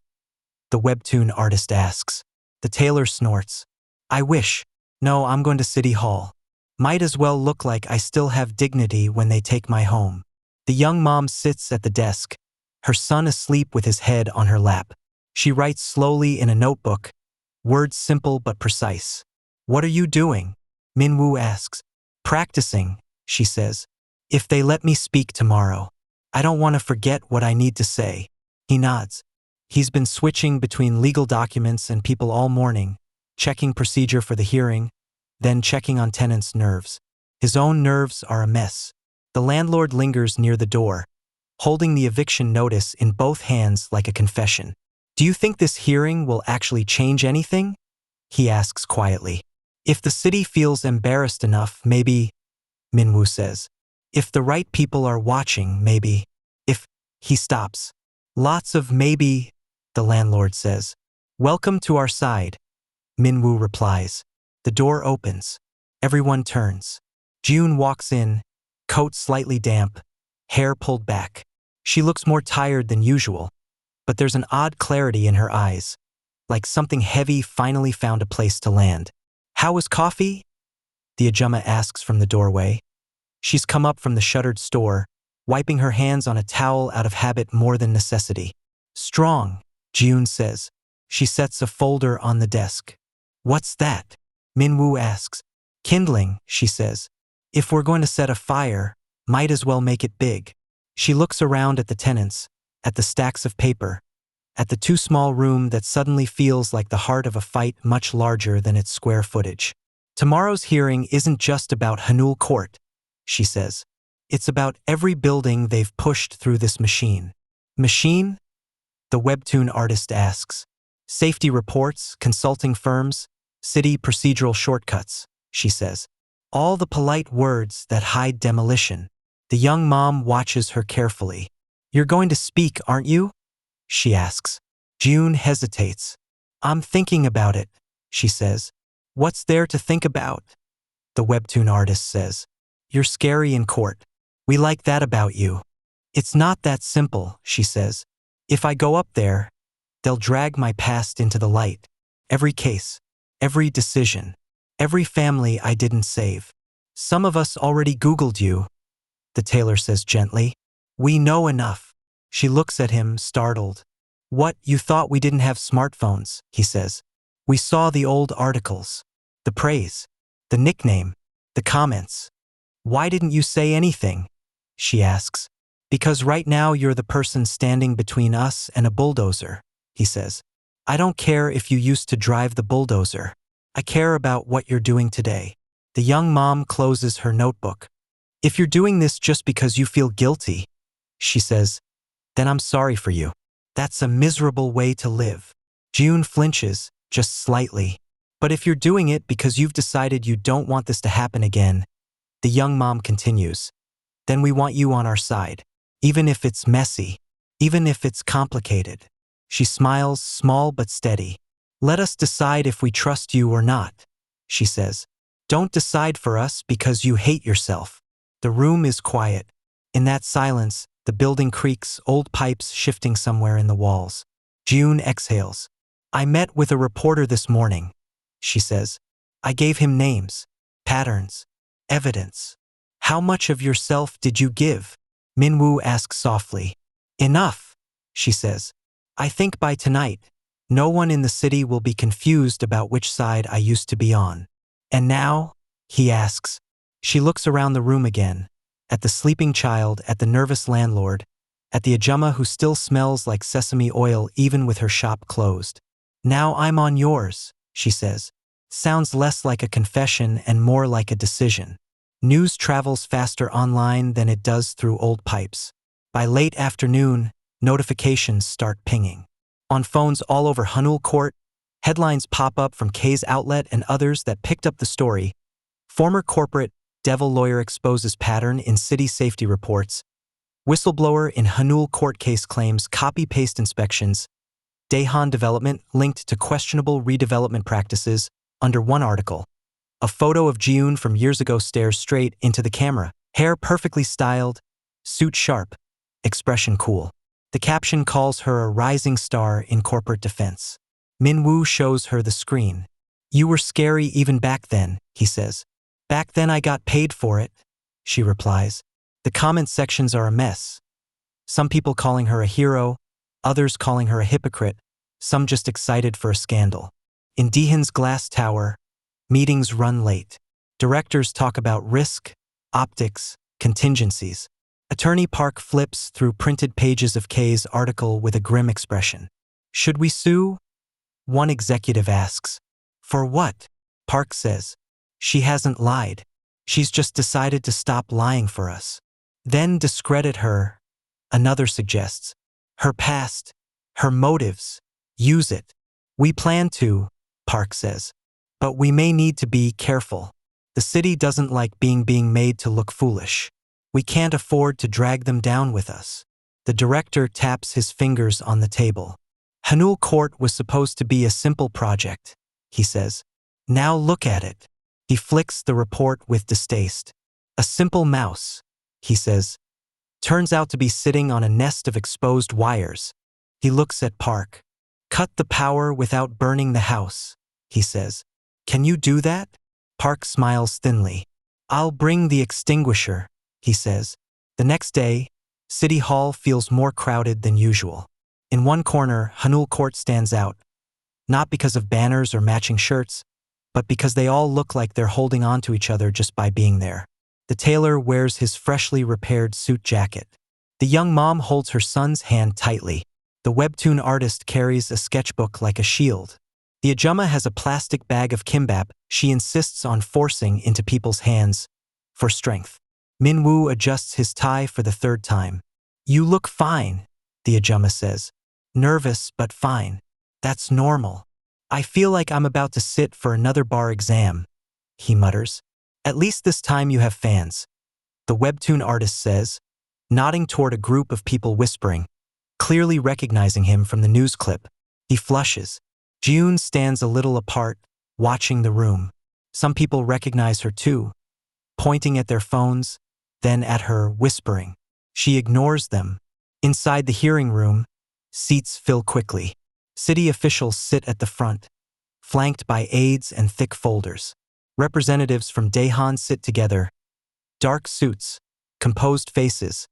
the webtoon artist asks. The tailor snorts. "I wish. No, I'm going to City Hall. Might as well look like I still have dignity when they take my home." The young mom sits at the desk, her son asleep with his head on her lap. She writes slowly in a notebook, words simple but precise. "What are you doing?" Minwoo asks. "Practicing," she says. "If they let me speak tomorrow. I don't want to forget what I need to say." He nods. He's been switching between legal documents and people all morning, checking procedure for the hearing, then checking on tenants' nerves. His own nerves are a mess. The landlord lingers near the door, holding the eviction notice in both hands like a confession. "Do you think this hearing will actually change anything?" he asks quietly. "If the city feels embarrassed enough, maybe," Minwoo says. "If the right people are watching, maybe. If..." He stops. "Lots of maybe," the landlord says. "Welcome to our side," Minwoo replies. The door opens. Everyone turns. June walks in, coat slightly damp, hair pulled back. She looks more tired than usual, but there's an odd clarity in her eyes, like something heavy finally found a place to land. "How was coffee?" the Ajumma asks from the doorway. She's come up from the shuttered store, wiping her hands on a towel out of habit more than necessity. "Strong," June says. She sets a folder on the desk. "What's that?" Minwoo asks. "Kindling," she says. "If we're going to set a fire, might as well make it big." She looks around at the tenants, at the stacks of paper, at the too small room that suddenly feels like the heart of a fight much larger than its square footage. "Tomorrow's hearing isn't just about Haneul Court," she says. "It's about every building they've pushed through this machine." "Machine?" the webtoon artist asks. "Safety reports, consulting firms, city procedural shortcuts," she says. "All the polite words that hide demolition." The young mom watches her carefully. "You're going to speak, aren't you?" she asks. June hesitates. "I'm thinking about it," she says. "What's there to think about?" the webtoon artist says. You're scary in court. We like that about you. It's not that simple, she says. If I go up there, they'll drag my past into the light. Every case, every decision, every family I didn't save. Some of us already Googled you, the tailor says gently. We know enough. She looks at him, startled. What, you thought we didn't have smartphones, he says. We saw the old articles, the praise, the nickname, the comments. Why didn't you say anything? She asks. Because right now you're the person standing between us and a bulldozer, he says. I don't care if you used to drive the bulldozer. I care about what you're doing today. The young mom closes her notebook. If you're doing this just because you feel guilty, she says, then I'm sorry for you. That's a miserable way to live. June flinches, just slightly. But if you're doing it because you've decided you don't want this to happen again, the young mom continues, then we want you on our side. Even if it's messy, even if it's complicated. She smiles, small but steady. Let us decide if we trust you or not, she says. Don't decide for us because you hate yourself. The room is quiet. In that silence, the building creaks, old pipes shifting somewhere in the walls. June exhales. I met with a reporter this morning, she says. I gave him names, patterns, evidence. How much of yourself did you give? Minwoo asks softly. Enough, she says. I think by tonight, no one in the city will be confused about which side I used to be on. And now? He asks. She looks around the room again, at the sleeping child, at the nervous landlord, at the Kdrama who still smells like sesame oil even with her shop closed. Now I'm on yours, she says. Sounds less like a confession and more like a decision. News travels faster online than it does through old pipes. By late afternoon, notifications start pinging. On phones all over Haneul Court, headlines pop up from K's outlet and others that picked up the story. Former corporate devil lawyer exposes pattern in city safety reports. Whistleblower in Haneul Court case claims copy-paste inspections. Daehan development linked to questionable redevelopment practices under one article. A photo of Jiun from years ago stares straight into the camera. Hair perfectly styled, suit sharp, expression cool. The caption calls her a rising star in corporate defense. Minwoo shows her the screen. You were scary even back then, he says. Back then I got paid for it, she replies. The comment sections are a mess. Some people calling her a hero, others calling her a hypocrite, some just excited for a scandal. In Daehan's glass tower, meetings run late. Directors talk about risk, optics, contingencies. Attorney Park flips through printed pages of K's article with a grim expression. Should we sue? One executive asks. For what? Park says. She hasn't lied. She's just decided to stop lying for us. Then discredit her, another suggests. Her past, her motives, use it. We plan to, Park says. But we may need to be careful. The city doesn't like being made to look foolish. We can't afford to drag them down with us. The director taps his fingers on the table. Haneul Court was supposed to be a simple project, he says. Now look at it. He flicks the report with distaste. A simple mouse, he says. Turns out to be sitting on a nest of exposed wires. He looks at Park. Cut the power without burning the house, he says. Can you do that? Park smiles thinly. I'll bring the extinguisher, he says. The next day, City Hall feels more crowded than usual. In one corner, Haneul Court stands out, not because of banners or matching shirts, but because they all look like they're holding on to each other just by being there. The tailor wears his freshly repaired suit jacket. The young mom holds her son's hand tightly. The webtoon artist carries a sketchbook like a shield. The Kdrama has a plastic bag of kimbap she insists on forcing into people's hands for strength. Minwoo adjusts his tie for the third time. You look fine, the Kdrama says. Nervous but fine. That's normal. I feel like I'm about to sit for another bar exam, he mutters. At least this time you have fans, the webtoon artist says, nodding toward a group of people whispering, clearly recognizing him from the news clip. He flushes. June stands a little apart, watching the room. Some people recognize her too. pointing at their phones, then at her, whispering. She ignores them. Inside the hearing room, seats fill quickly. City officials sit at the front, flanked by aides and thick folders. Representatives from Daehan sit together, dark suits, composed faces,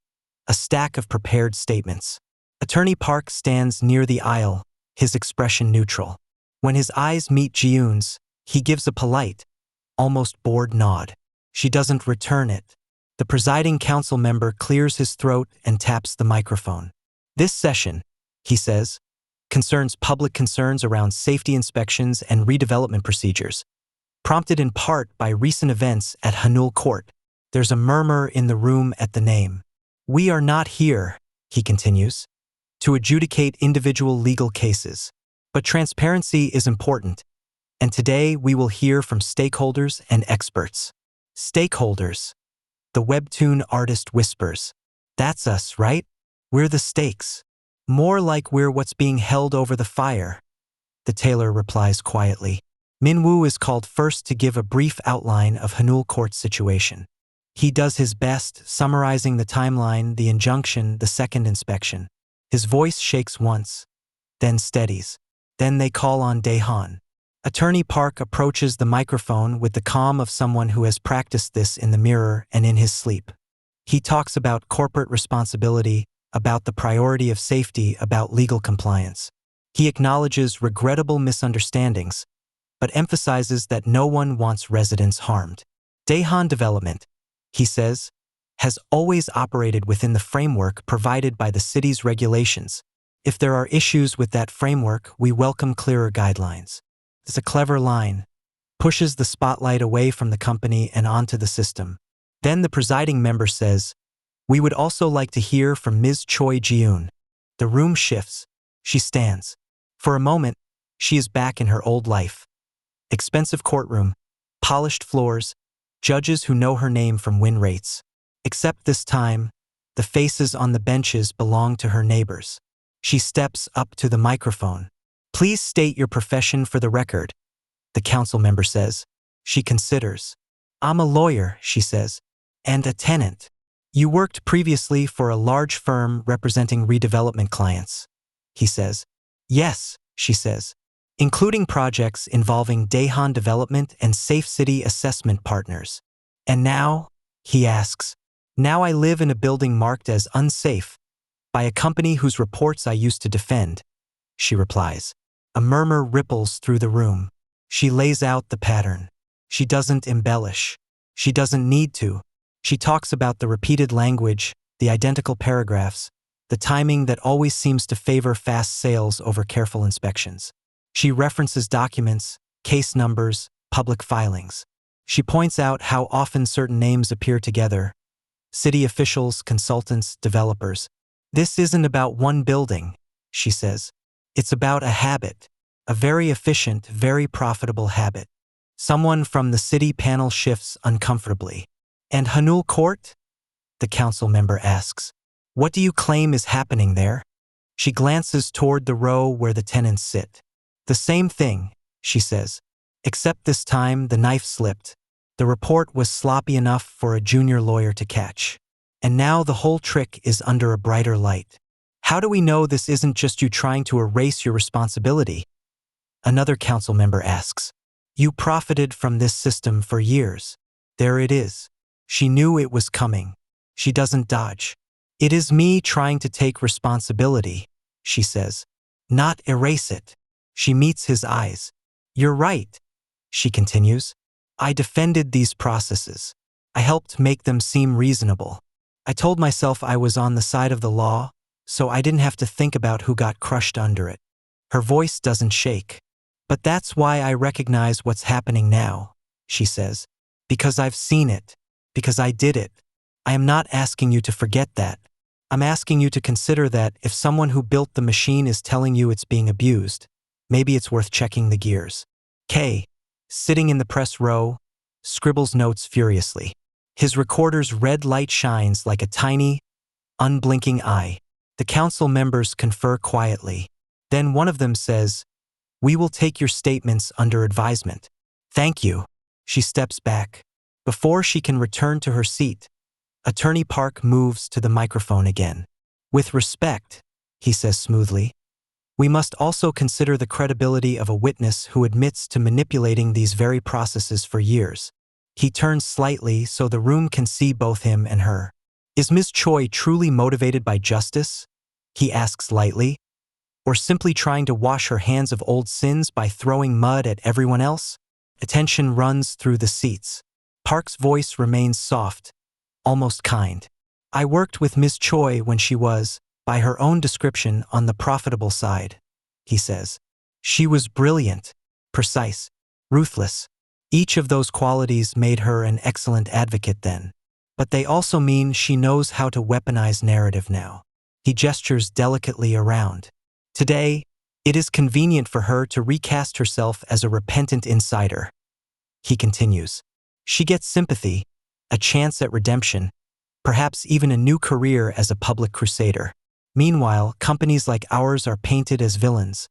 a stack of prepared statements. Attorney Park stands near the aisle, his expression neutral. When his eyes meet Ji-yoon's, he gives a polite, almost bored nod. She doesn't return it. The presiding council member clears his throat and taps the microphone. This session, he says, concerns public concerns around safety inspections and redevelopment procedures, prompted in part by recent events at Haneul Court. There's a murmur in the room at the name. We are not here, he continues, to adjudicate individual legal cases. But transparency is important, and today we will hear from stakeholders and experts. Stakeholders. The webtoon artist whispers. That's us, right? We're the stakes. More like we're what's being held over the fire. The tailor replies quietly. Min-woo is called first to give a brief outline of Haneul Court's situation. He does his best, summarizing the timeline, the injunction, the second inspection. His voice shakes once, then steadies. Then they call on Daehan. Attorney Park approaches the microphone with the calm of someone who has practiced this in the mirror and in his sleep. He talks about corporate responsibility, about the priority of safety, about legal compliance. He acknowledges regrettable misunderstandings, but emphasizes that no one wants residents harmed. Daehan Development, he says, has always operated within the framework provided by the city's regulations. If there are issues with that framework, we welcome clearer guidelines. It's a clever line, pushes the spotlight away from the company and onto the system. Then the presiding member says, we would also like to hear from Ms. Choi Ji-yoon. The room shifts. She stands. For a moment, she is back in her old life. Expensive courtroom, polished floors, judges who know her name from win rates. Except this time, the faces on the benches belong to her neighbors. She steps up to the microphone. Please state your profession for the record, the council member says. She considers. I'm a lawyer, she says, and a tenant. You worked previously for a large firm representing redevelopment clients, he says. Yes, she says, including projects involving Daehan Development and Safe City Assessment Partners. And now, he asks, now I live in a building marked as unsafe by a company whose reports I used to defend, she replies. A murmur ripples through the room. She lays out the pattern. She doesn't embellish. She doesn't need to. She talks about the repeated language, the identical paragraphs, the timing that always seems to favor fast sales over careful inspections. She references documents, case numbers, public filings. She points out how often certain names appear together. City officials, consultants, developers. This isn't about one building, she says. It's about a habit, a very efficient, very profitable habit. Someone from the city panel shifts uncomfortably. And Haneul Court? The council member asks. What do you claim is happening there? She glances toward the row where the tenants sit. The same thing, she says. Except this time the knife slipped. The report was sloppy enough for a junior lawyer to catch. And now the whole trick is under a brighter light. How do we know this isn't just you trying to erase your responsibility? Another council member asks. You profited from this system for years. There it is. She knew it was coming. She doesn't dodge. It is me trying to take responsibility, she says. Not erase it. She meets his eyes. You're right, she continues. I defended these processes. I helped make them seem reasonable. I told myself I was on the side of the law, so I didn't have to think about who got crushed under it. Her voice doesn't shake. But that's why I recognize what's happening now, she says. Because I've seen it. Because I did it. I am not asking you to forget that. I'm asking you to consider that if someone who built the machine is telling you it's being abused, maybe it's worth checking the gears. Kay, sitting in the press row, scribbles notes furiously. His recorder's red light shines like a tiny, unblinking eye. The council members confer quietly. Then one of them says, we will take your statements under advisement. Thank you. She steps back. Before she can return to her seat, Attorney Park moves to the microphone again. With respect, he says smoothly, we must also consider the credibility of a witness who admits to manipulating these very processes for years. He turns slightly so the room can see both him and her. Is Ms. Choi truly motivated by justice? He asks lightly. Or simply trying to wash her hands of old sins by throwing mud at everyone else? Attention runs through the seats. Park's voice remains soft, almost kind. I worked with Ms. Choi when she was, by her own description, on the profitable side, he says. She was brilliant, precise, ruthless. Each of those qualities made her an excellent advocate then. But they also mean she knows how to weaponize narrative now. He gestures delicately around. Today, it is convenient for her to recast herself as a repentant insider. He continues. She gets sympathy, a chance at redemption, perhaps even a new career as a public crusader. Meanwhile, companies like ours are painted as villains,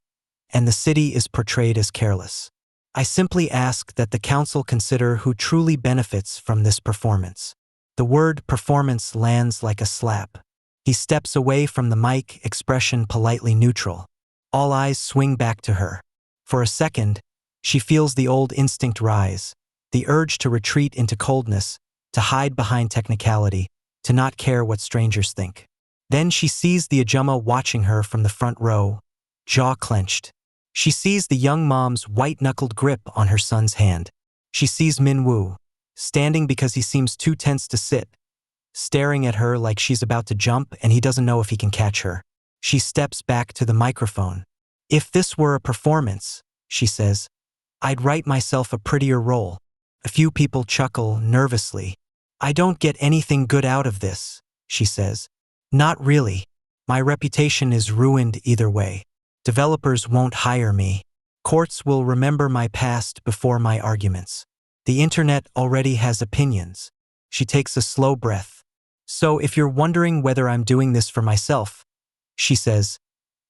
and the city is portrayed as careless. I simply ask that the council consider who truly benefits from this performance. The word performance lands like a slap. He steps away from the mic, expression politely neutral. All eyes swing back to her. For a second, she feels the old instinct rise, the urge to retreat into coldness, to hide behind technicality, to not care what strangers think. Then she sees the Kdrama watching her from the front row, jaw clenched. She sees the young mom's white-knuckled grip on her son's hand. She sees Min-woo, standing because he seems too tense to sit, staring at her like she's about to jump and he doesn't know if he can catch her. She steps back to the microphone. If this were a performance, she says, I'd write myself a prettier role. A few people chuckle nervously. I don't get anything good out of this, she says. Not really. My reputation is ruined either way. Developers won't hire me. Courts will remember my past before my arguments. The internet already has opinions. She takes a slow breath. So if you're wondering whether I'm doing this for myself, she says,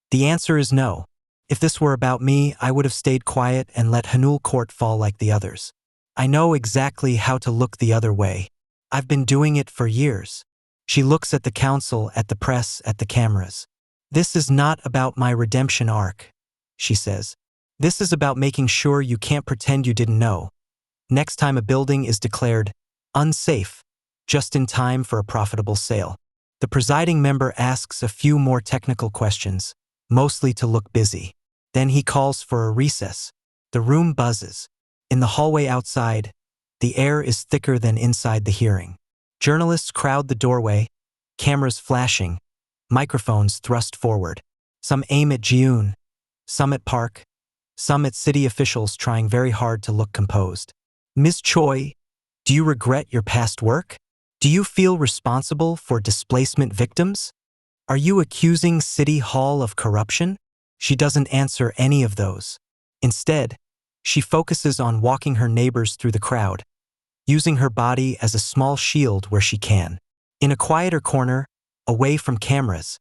the answer is no. If this were about me, I would have stayed quiet and let Haneul Court fall like the others. I know exactly how to look the other way. I've been doing it for years. She looks at the council, at the press, at the cameras. This is not about my redemption arc, she says. This is about making sure you can't pretend you didn't know. Next time a building is declared unsafe, just in time for a profitable sale. The presiding member asks a few more technical questions, mostly to look busy. Then he calls for a recess. The room buzzes. In the hallway outside, the air is thicker than inside the hearing. Journalists crowd the doorway, cameras flashing, microphones thrust forward. Some aim at Jiun, some at Park, some at city officials trying very hard to look composed. Ms. Choi, do you regret your past work? Do you feel responsible for displacement victims? Are you accusing City Hall of corruption? She doesn't answer any of those. Instead, she focuses on walking her neighbors through the crowd, using her body as a small shield where she can. In a quieter corner, away from cameras,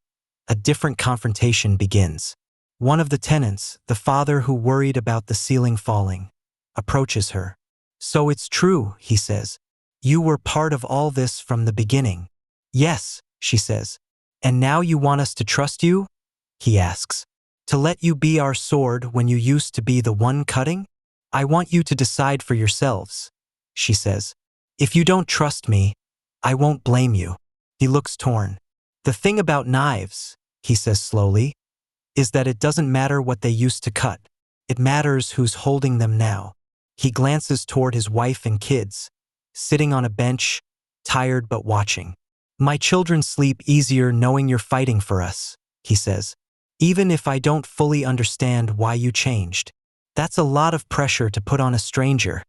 a different confrontation begins. One of the tenants, the father who worried about the ceiling falling, approaches her. So it's true, he says. You were part of all this from the beginning. Yes, she says. And now you want us to trust you? He asks. To let you be our sword when you used to be the one cutting? I want you to decide for yourselves, she says. If you don't trust me, I won't blame you. He looks torn. The thing about knives, he says slowly, is that it doesn't matter what they used to cut. It matters who's holding them now. He glances toward his wife and kids, sitting on a bench, tired but watching. My children sleep easier knowing you're fighting for us, he says. Even if I don't fully understand why you changed. That's a lot of pressure to put on a stranger,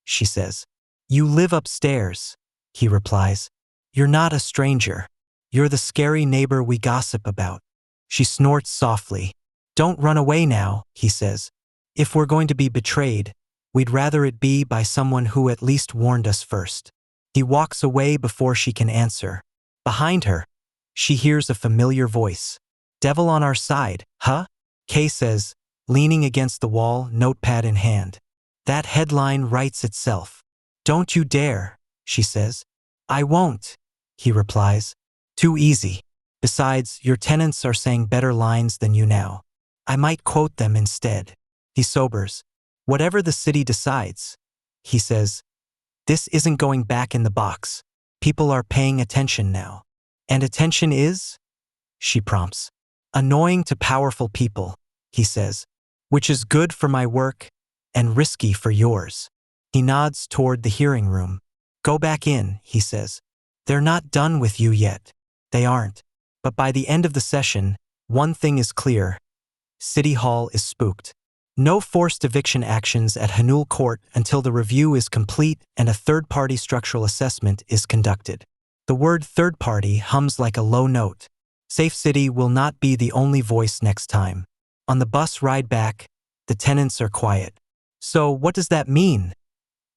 she says. You live upstairs, he replies. You're not a stranger. You're the scary neighbor we gossip about. She snorts softly. Don't run away now, he says. If we're going to be betrayed, we'd rather it be by someone who at least warned us first. He walks away before she can answer. Behind her, she hears a familiar voice. Devil on our side, huh? Kay says, leaning against the wall, notepad in hand. That headline writes itself. Don't you dare, she says. I won't, he replies. Too easy. Besides, your tenants are saying better lines than you now. I might quote them instead. He sobers. Whatever the city decides, he says, this isn't going back in the box. People are paying attention now. And attention is? She prompts. Annoying to powerful people, he says, which is good for my work and risky for yours. He nods toward the hearing room. Go back in, he says. They're not done with you yet. They aren't. But by the end of the session, one thing is clear. City Hall is spooked. No forced eviction actions at Haneul Court until the review is complete and a third-party structural assessment is conducted. The word third-party hums like a low note. Safe City will not be the only voice next time. On the bus ride back, the tenants are quiet. So what does that mean?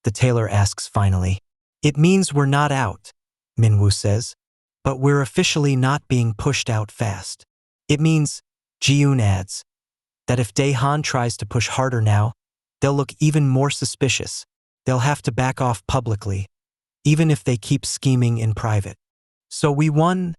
The tailor asks finally. It means we're not out, Minwoo says. But we're officially not being pushed out fast. It means, Ji-yoon adds, that if Dae-han tries to push harder now, they'll look even more suspicious. They'll have to back off publicly, even if they keep scheming in private. So we won?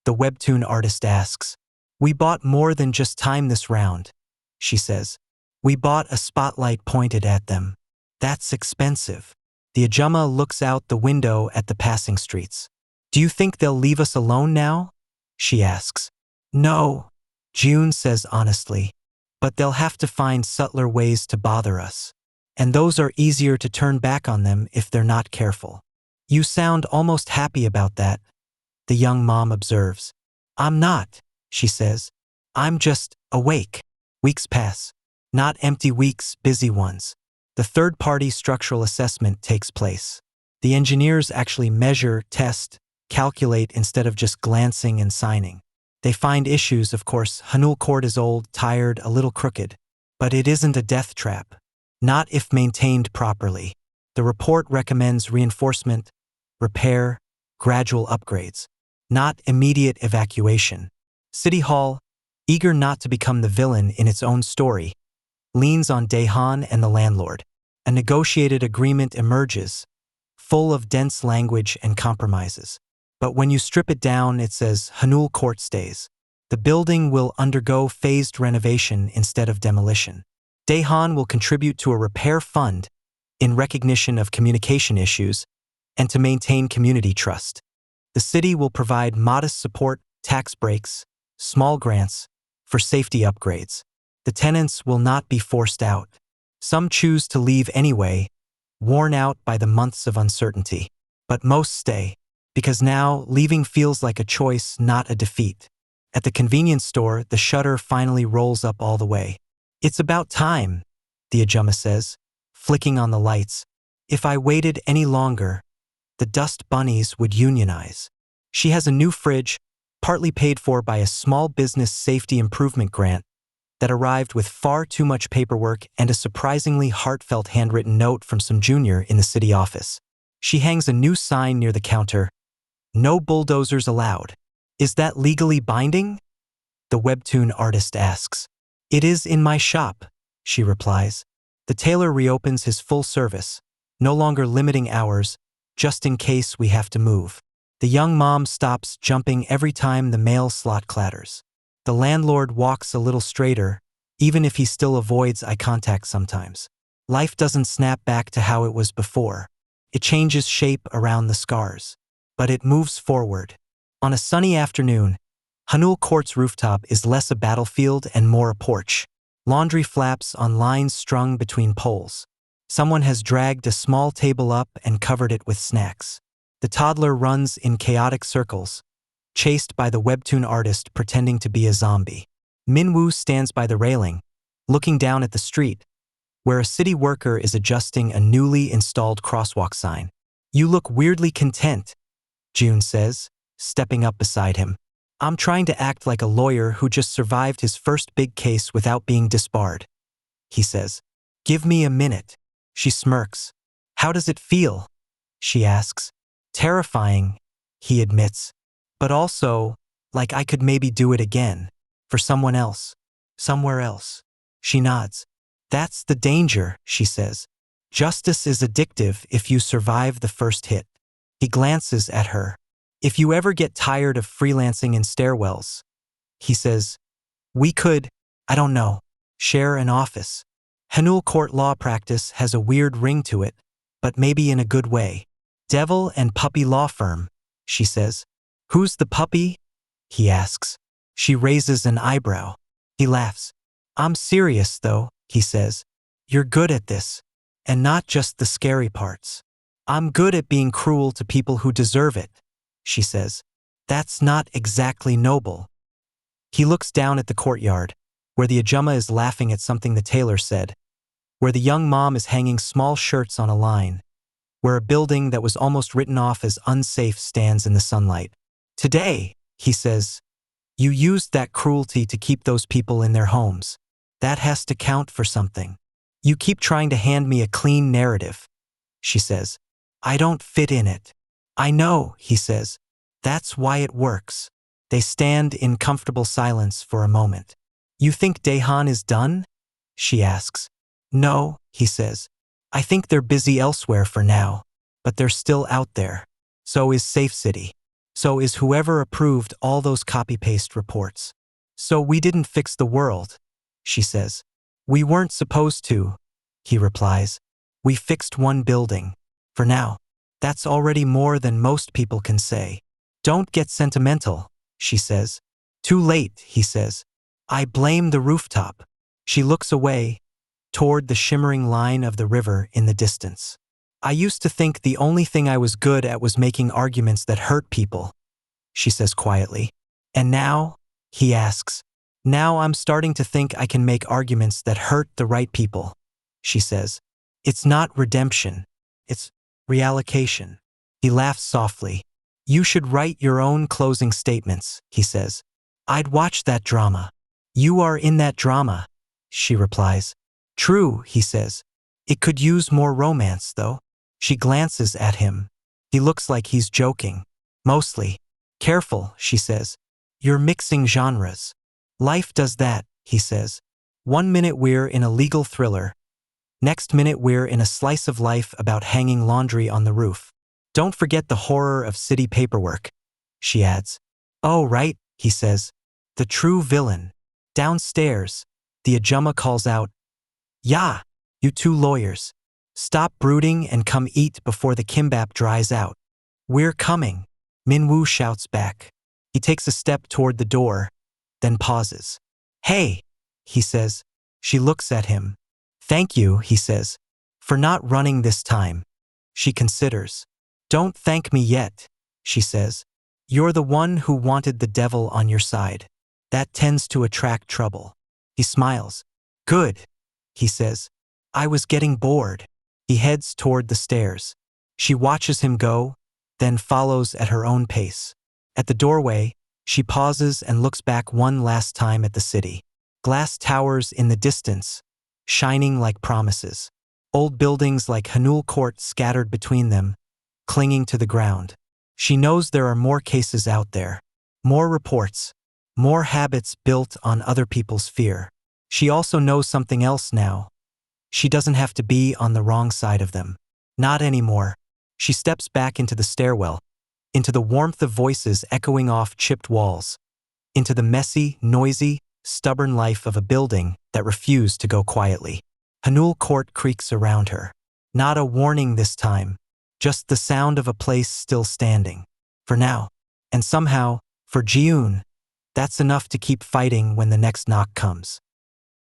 The webtoon artist asks. We bought more than just time this round, she says. We bought a spotlight pointed at them. That's expensive. The Kdrama looks out the window at the passing streets. Do you think they'll leave us alone now? She asks. No, June says honestly. But they'll have to find subtler ways to bother us. And those are easier to turn back on them if they're not careful. You sound almost happy about that, the young mom observes. I'm not, she says. I'm just awake. Weeks pass. Not empty weeks, busy ones. The third-party structural assessment takes place. The engineers actually measure, test, calculate instead of just glancing and signing. They find issues, of course. Haneul Court is old, tired, a little crooked. But it isn't a death trap. Not if maintained properly. The report recommends reinforcement, repair, gradual upgrades. Not immediate evacuation. City Hall, eager not to become the villain in its own story, leans on Dae-han and the landlord. A negotiated agreement emerges, full of dense language and compromises. But when you strip it down, it says Haneul Court stays. The building will undergo phased renovation instead of demolition. Dae-han will contribute to a repair fund in recognition of communication issues and to maintain community trust. The city will provide modest support, tax breaks, small grants for safety upgrades. The tenants will not be forced out. Some choose to leave anyway, worn out by the months of uncertainty. But most stay. Because now, leaving feels like a choice, not a defeat. At the convenience store, the shutter finally rolls up all the way. It's about time, the Kdrama says, flicking on the lights. If I waited any longer, the dust bunnies would unionize. She has a new fridge, partly paid for by a small business safety improvement grant, that arrived with far too much paperwork and a surprisingly heartfelt handwritten note from some junior in the city office. She hangs a new sign near the counter. No bulldozers allowed. Is that legally binding? The webtoon artist asks. It is in my shop, she replies. The tailor reopens his full service, no longer limiting hours, just in case we have to move. The young mom stops jumping every time the mail slot clatters. The landlord walks a little straighter, even if he still avoids eye contact sometimes. Life doesn't snap back to how it was before. It changes shape around the scars. But it moves forward. On a sunny afternoon, Haneul Court's rooftop is less a battlefield and more a porch. Laundry flaps on lines strung between poles. Someone has dragged a small table up and covered it with snacks. The toddler runs in chaotic circles, chased by the webtoon artist pretending to be a zombie. Minwoo stands by the railing, looking down at the street, where a city worker is adjusting a newly installed crosswalk sign. You look weirdly content, June says, stepping up beside him. I'm trying to act like a lawyer who just survived his first big case without being disbarred, he says. Give me a minute. She smirks. How does it feel? She asks. Terrifying, he admits. But also, like I could maybe do it again. For someone else. Somewhere else. She nods. That's the danger, she says. Justice is addictive if you survive the first hit. He glances at her. If you ever get tired of freelancing in stairwells, he says, we could, I don't know, share an office. Haneul Court law practice has a weird ring to it, but maybe in a good way. Devil and puppy law firm, she says. Who's the puppy? He asks. She raises an eyebrow. He laughs. I'm serious, though, he says. You're good at this. And not just the scary parts. I'm good at being cruel to people who deserve it, she says. That's not exactly noble. He looks down at the courtyard, where the Kdrama is laughing at something the tailor said, where the young mom is hanging small shirts on a line, where a building that was almost written off as unsafe stands in the sunlight. Today, he says, you used that cruelty to keep those people in their homes. That has to count for something. You keep trying to hand me a clean narrative, she says. I don't fit in it. I know, he says. That's why it works. They stand in comfortable silence for a moment. You think Dahan is done? She asks. No, he says. I think they're busy elsewhere for now, but they're still out there. So is Safe City. So is whoever approved all those copy-paste reports. So we didn't fix the world, she says. We weren't supposed to, he replies. We fixed one building. For now. That's already more than most people can say. Don't get sentimental, she says. Too late, he says. I blame the rooftop. She looks away, toward the shimmering line of the river in the distance. I used to think the only thing I was good at was making arguments that hurt people, she says quietly. And now, he asks, now I'm starting to think I can make arguments that hurt the right people, she says. It's not redemption. It's reallocation. He laughs softly. You should write your own closing statements, he says. I'd watch that drama. You are in that drama, she replies. True, he says. It could use more romance, though. She glances at him. He looks like he's joking. Mostly. Careful, she says. You're mixing genres. Life does that, he says. 1 minute we're in a legal thriller. Next minute we're in a slice of life about hanging laundry on the roof. Don't forget the horror of city paperwork, she adds. Oh, right, he says. The true villain. Downstairs, the Kdrama calls out, Ya, you two lawyers. Stop brooding and come eat before the kimbap dries out. We're coming, Minwoo shouts back. He takes a step toward the door, then pauses. Hey, he says. She looks at him. Thank you, he says, for not running this time. She considers. Don't thank me yet, she says. You're the one who wanted the devil on your side. That tends to attract trouble. He smiles. Good, he says. I was getting bored. He heads toward the stairs. She watches him go, then follows at her own pace. At the doorway, she pauses and looks back one last time at the city. Glass towers in the distance, shining like promises. Old buildings like Haneul Court scattered between them, clinging to the ground. She knows there are more cases out there. More reports. More habits built on other people's fear. She also knows something else now. She doesn't have to be on the wrong side of them. Not anymore. She steps back into the stairwell, into the warmth of voices echoing off chipped walls, into the messy, noisy, stubborn life of a building that refused to go quietly. Haneul Court creaks around her. Not a warning this time, just the sound of a place still standing. For now. And somehow, for Jiun, that's enough to keep fighting when the next knock comes.